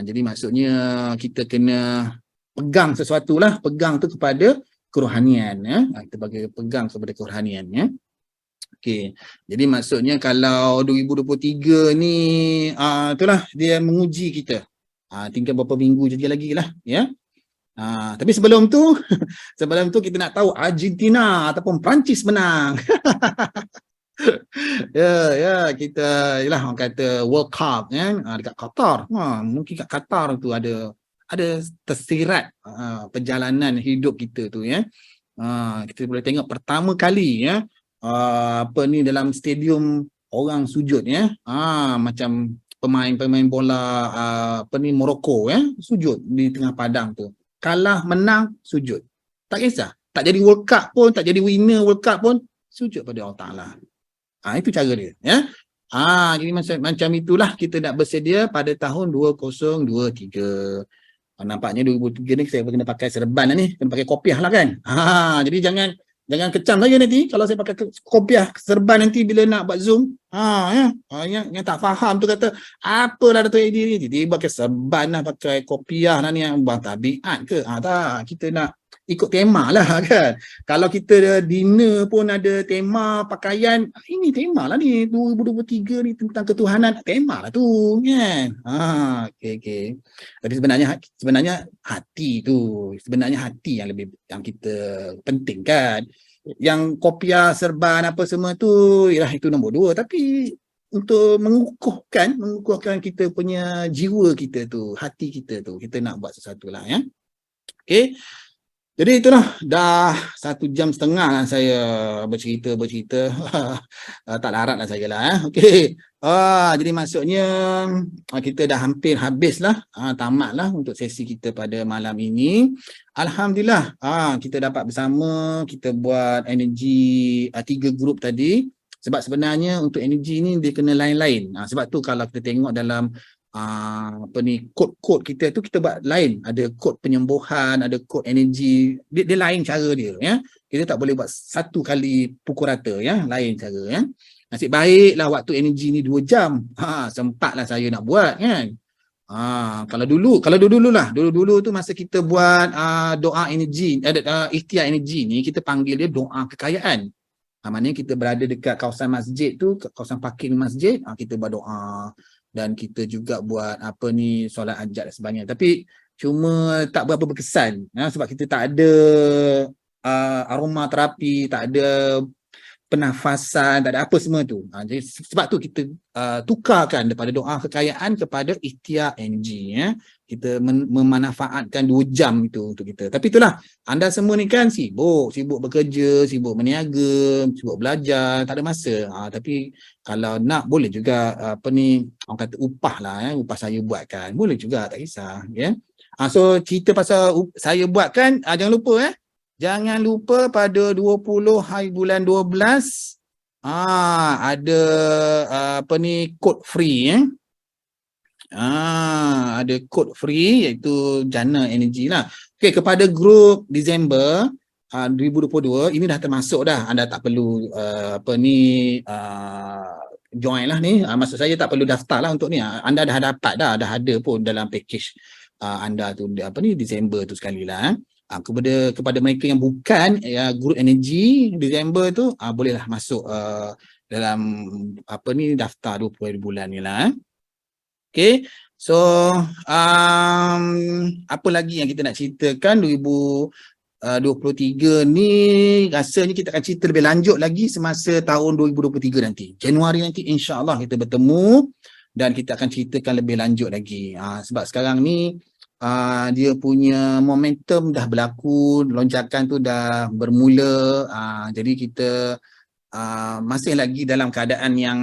Jadi maksudnya kita kena pegang sesuatu lah. Pegang tu kepada kerohanian, ya. Kita bagi pegang kepada kerohanian, ya. Okey. Jadi maksudnya kalau 2023 ni itulah dia menguji kita. Tinggal beberapa minggu je lagi lah, ya. Tapi sebelum tu kita nak tahu Argentina ataupun Perancis menang. Ya, kita yalah orang kata World Cup, kan, dekat Qatar. Mungkin kat Qatar tu ada tersirat perjalanan hidup kita tu, ya. Kita boleh tengok pertama kali, ya, dalam stadium orang sujud, ya. Macam pemain bola Morocco, ya, sujud di tengah padang tu. Kalah menang sujud. Tak kisah. Tak jadi World Cup pun, tak jadi winner World Cup pun, sujud pada Allah Taala. Itu cara dia, ya. Jadi macam itulah kita nak bersedia pada tahun 2023. Nampaknya 2023 ni saya kena pakai serban lah ni, kena pakai kopiah lah, kan. Jadi jangan kecam saya nanti kalau saya pakai kopiah serban nanti bila nak buat Zoom. Yang tak faham tu kata apalah Dato' Edi ni, tiba-tiba pakai serban lah, pakai kopiah lah ni, yang bang tabiat ke? Tak, kita nak ikut tema lah, kan. Kalau kita dinner pun ada tema pakaian, ini tema lah ni 2023 ni tentang ketuhanan, tema lah tu, kan. Okey. Tapi sebenarnya hati tu, yang kita pentingkan. Yang kopiah serban apa semua tu, yalah itu nombor 2, tapi untuk mengukuhkan kita punya jiwa kita tu, hati kita tu, kita nak buat sesuatu lah, ya. Okey. Jadi itulah, dah 1.5 jam lah saya bercerita. Tak larat lah saya lah. Okey. Jadi maksudnya kita dah hampir habis lah, tamat lah untuk sesi kita pada malam ini. Alhamdulillah, kita dapat bersama, kita buat energi 3 grup tadi. Sebab sebenarnya untuk energi ni dia kena lain-lain. Sebab tu kalau kita tengok dalam kod kita tu, kita buat lain. Ada kod penyembuhan, ada kod energi, dia lain cara dia, ya. Kita tak boleh buat satu kali pukul rata, ya. Lain cara, ya. Nasib baiklah waktu energi ni 2 jam. Sempatlah saya nak buat, kan. Kalau dulu tu masa kita buat doa energi, ikhtiar energi ni, kita panggil dia doa kekayaan. Maknanya kita berada dekat kawasan masjid tu, kawasan parking masjid, kita buat doa. Dan kita juga buat solat hajat dan sebagainya. Tapi cuma tak berapa berkesan, sebab kita tak ada aroma terapi, tak ada pernafasan, tak ada apa semua tu. Jadi sebab tu kita tukarkan daripada doa kekayaan kepada ikhtiar energi, ya. Kita memanfaatkan 2 jam itu untuk kita. Tapi itulah, anda semua ni kan sibuk bekerja, sibuk berniaga, sibuk belajar, tak ada masa. Tapi kalau nak boleh juga orang kata upah lah, ya. Upah saya buatkan boleh juga, tak kisah, ya. So cerita pasal saya buatkan, jangan lupa pada 20 hari bulan 12 ada kod free, ya. Ada kod free iaitu jana energi lah. Okey, kepada grup Disember 2022 ini dah termasuk dah. Anda tak perlu join lah ni. Maksud saya tak perlu daftar lah untuk ni. Anda dah dapat dah ada pun dalam package anda tu Disember tu sekali lah. Kepada mereka yang bukan grup energi Disember tu, bolehlah masuk dalam daftar 20 bulan ni lah. Okey. So apa lagi yang kita nak ceritakan 2023 ni, rasanya kita akan cerita lebih lanjut lagi semasa tahun 2023 nanti. Januari nanti insya-Allah kita bertemu dan kita akan ceritakan lebih lanjut lagi. Sebab sekarang ni dia punya momentum dah berlaku, lonjakan tu dah bermula. Jadi kita masih lagi dalam keadaan yang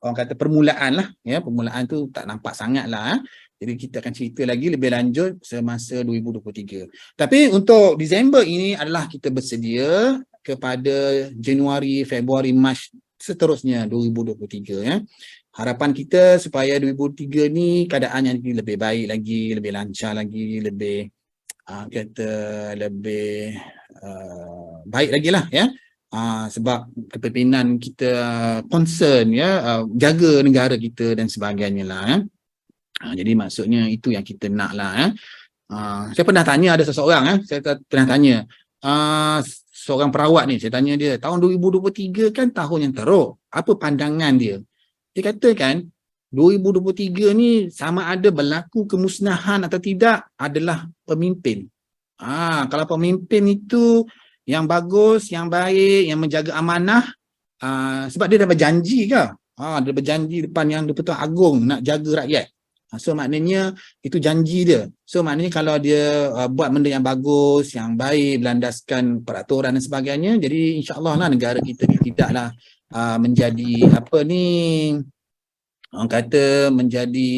orang kata permulaan lah, ya, permulaan tu tak nampak sangat lah. Jadi kita akan cerita lagi lebih lanjut semasa 2023. Tapi untuk Disember ini adalah kita bersedia kepada Januari, Februari, Mac seterusnya 2023, ya. Harapan kita supaya 2023 ni keadaannya lebih baik lagi, lebih lancar lagi, lebih lebih baik lagi lah, ya. Sebab kepimpinan kita concern, ya, jaga negara kita dan sebagainya lah, ya. Jadi maksudnya itu yang kita nak lah, ya. Saya pernah tanya ada seseorang, saya pernah tanya seorang perawat ni, saya tanya dia, tahun 2023 kan tahun yang teruk, apa pandangan dia? Dia katakan 2023 ni sama ada berlaku kemusnahan atau tidak adalah pemimpin. Kalau pemimpin itu yang bagus, yang baik, yang menjaga amanah, sebab dia dah berjanji ke? Dia berjanji depan yang di-Pertuan Agong nak jaga rakyat. So maknanya itu janji dia. So maknanya kalau dia buat benda yang bagus, yang baik, berlandaskan peraturan dan sebagainya, jadi insya-Allah lah negara kita ni tidaklah menjadi apa ni, orang kata menjadi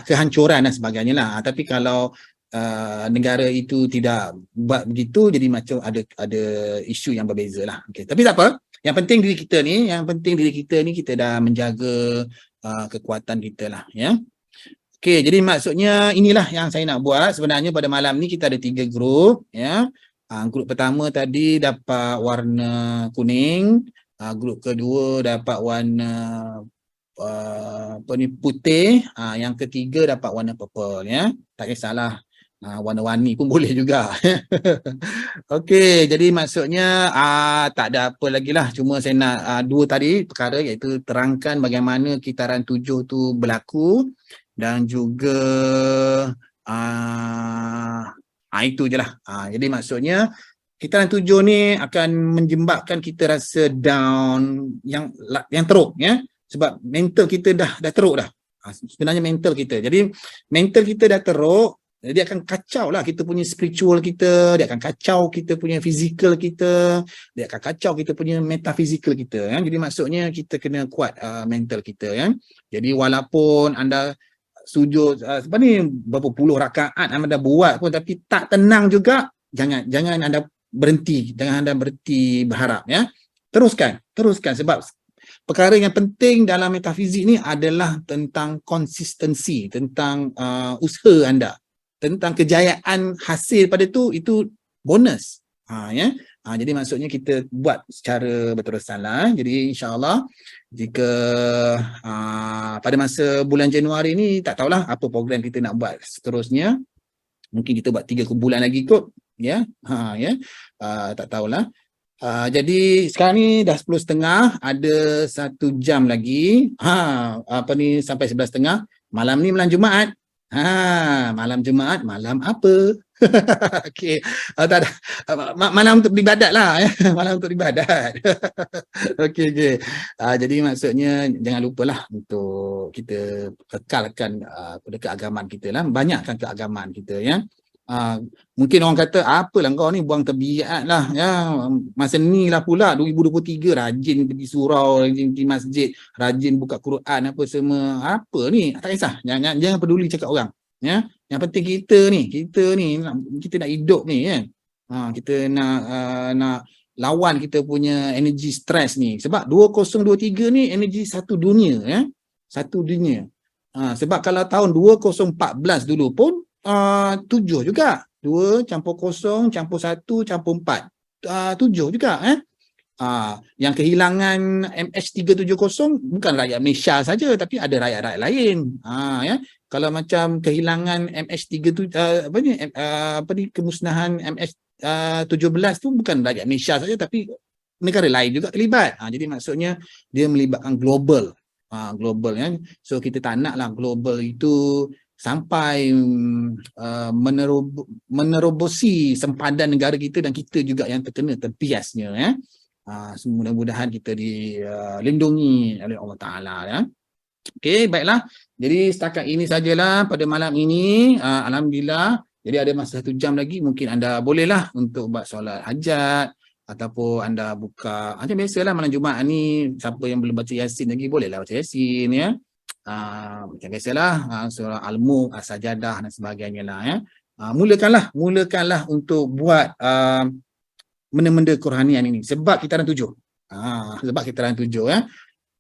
kehancuran dan sebagainya lah. Tapi kalau negara itu tidak buat begitu, jadi macam ada isu yang berbeza lah. Okay. Tapi tak apa. Yang penting diri kita ni kita dah menjaga kekuatan kita lah, ya. Okey, jadi maksudnya inilah yang saya nak buat. Sebenarnya pada malam ni kita ada 3 grup, ya. Grup pertama tadi dapat warna kuning, grup kedua dapat warna putih, yang ketiga dapat warna purple, ya. Tak kisahlah, warna-warni pun boleh juga. Okey, jadi maksudnya tak ada apa lagi lah, cuma saya nak dua tadi perkara, iaitu terangkan bagaimana kitaran 7 tu berlaku dan juga itu je lah. Jadi maksudnya kitaran 7 ni akan menjembakkan kita rasa down yang teruk, ya. Sebab mental kita dah teruk dah. Sebenarnya mental kita. Jadi mental kita dah teruk, dia akan kacau lah kita punya spiritual kita, dia akan kacau kita punya physical kita, dia akan kacau kita punya metaphysical kita, ya. Jadi maksudnya kita kena kuat mental kita, ya. Jadi walaupun anda sujud berapa puluh rakaat anda buat pun tapi tak tenang juga, jangan anda berhenti berharap, ya. Teruskan sebab perkara yang penting dalam metafizik ni adalah tentang konsistensi, tentang usaha anda, tentang kejayaan hasil pada itu bonus. Ya. Jadi maksudnya kita buat secara berterusan lah. Jadi insya-Allah jika pada masa bulan Januari ni tak tahulah apa program kita nak buat seterusnya. Mungkin kita buat 3 bulan lagi kot, ya. Ya. Tak tahulah. Jadi sekarang ni dah 10.30, ada 1 jam lagi. Sampai 11.30. Malam ni malam Jumaat. Malam Jumaat, malam apa? Okey. Tak ada. Malam untuk beribadat lah, ya. Malam untuk beribadat. Okey. Jadi maksudnya jangan lupalah untuk kita kekalkan keagamaan kita lah. Banyakkan keagamaan kita, ya. Mungkin orang kata apalah kau ni buang terbiat lah, ya. Masa ni lah pula 2023 rajin pergi surau, rajin pergi masjid, rajin buka Quran apa semua. Apa ni? Tak kisah. Jangan peduli cakap orang, ya. Yang penting kita ni kita nak hidup ni, kan. Kita nak lawan kita punya energi stres ni. Sebab 2023 ni energi satu dunia, ya. Satu dunia. Sebab kalau tahun 2014 dulu pun 7 juga. 2 campur 0 campur 1 campur 4. 7 juga, yang kehilangan MH370 bukan rakyat Malaysia saja tapi ada rakyat-rakyat lain. Ya. Kalau macam kehilangan MH3 kemusnahan MH17 tu bukan rakyat Malaysia saja tapi negara lain juga terlibat. Jadi maksudnya dia melibatkan global. global kan. So kita tak naklah global itu sampai menerobosi sempadan negara kita dan kita juga yang terkena terbiasnya ya. Mudah-mudahan kita dilindungi oleh Allah Taala ya. Okey, baiklah. Jadi setakat ini sajalah pada malam ini. Alhamdulillah. Jadi ada masa 1 jam lagi mungkin anda bolehlah untuk buat solat hajat ataupun anda buka macam biasalah malam Jumaat ni, siapa yang belum baca Yasin lagi bolehlah baca Yasin ya. Macam biasalah surah Al-Mulk, As-Sajadah dan sebagainya lah ya. Mulakanlah untuk buat benda-benda kerohanian ini sebab kita orang tuju. Sebab kita orang tuju ya.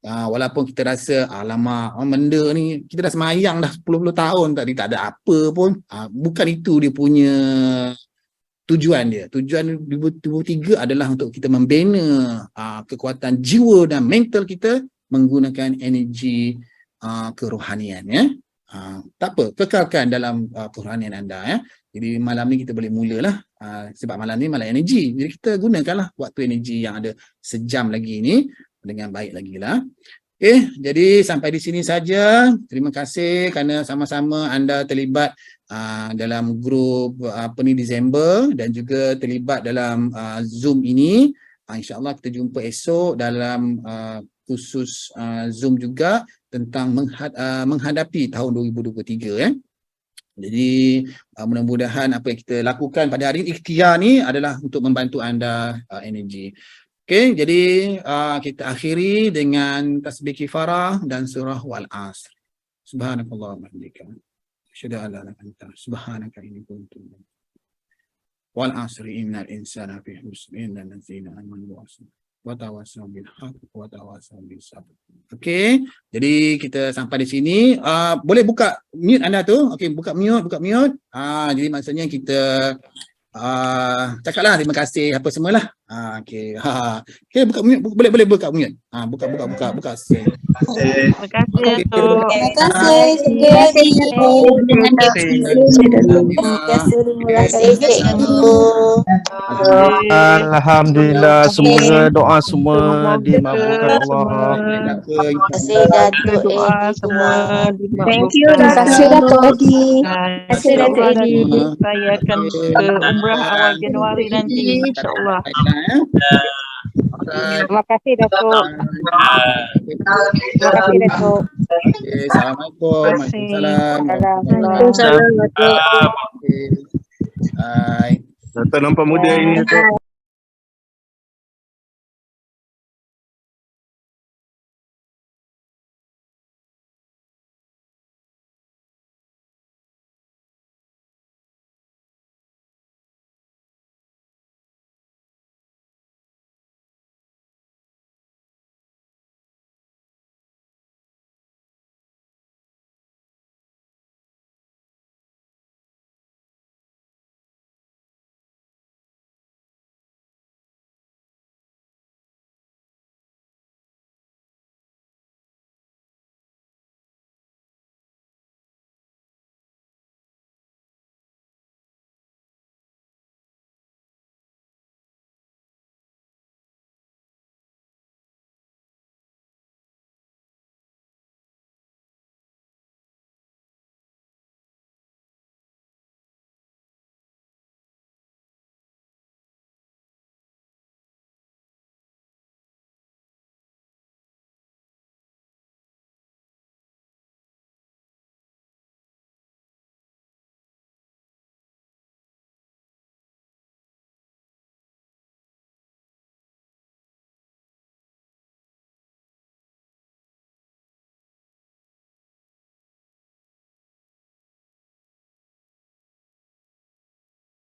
Walaupun kita rasa alamak benda ni kita dah semayang dah 10-10 tahun tadi tak ada apa pun, bukan itu dia punya tujuan dia. Tujuan 2023 adalah untuk kita membina kekuatan jiwa dan mental kita menggunakan energi kerohanian ya. Tak apa, kekalkan dalam kerohanian anda ya. Jadi malam ni kita boleh mulalah sebab malam ni malam energi. Jadi kita gunakanlah waktu energi yang ada sejam lagi ni dengan baik lagi lah. Okey, jadi sampai di sini saja. Terima kasih kerana sama-sama anda terlibat dalam grup Disember dan juga terlibat dalam Zoom ini. InsyaAllah kita jumpa esok dalam khusus Zoom juga tentang menghadapi tahun 2023 ya. Jadi mudah-mudahan apa yang kita lakukan pada hari ini, ikhtiar ni adalah untuk membantu anda energi. Okey, jadi kita akhiri dengan tasbih kifarah dan surah Wal Asr. Subhanakallah wa bihamdika. Asyhadu an la ilaha illa anta subhanaka inni kuntu minadh dhalimin. Wal asri innal insana fi khusr illa allazina amanu wa tawassaw bil haqqi wa tawassaw bis sabr. Okey, jadi kita sampai di sini. Boleh buka mute anda tu. Okey, buka mute. Jadi maksudnya kita cakaplah terima kasih apa semualah. Okey. Okey, buka mute, boleh buka mute. Buka. Terima Terima kasih. kasih Datuk. Terima kasih. Terima kasih. Terima kasih Cikgu. Alhamdulillah, semoga doa semua dimabulkan Allah. Terima kasih Datuk Doa Edi semua pula. dimabulkan. Thank you Datuk Edi. Terima kasih, Datuk Edi. Saya akan ke umrah awal Januari nanti insya-Allah. Terima kasih Datuk. Terima kasih Datuk. Okey, assalamualaikum. Waalaikumsalam. Waalaikumsalam Datuk. Okey. Bye. Datuk nampak muda ini Datuk.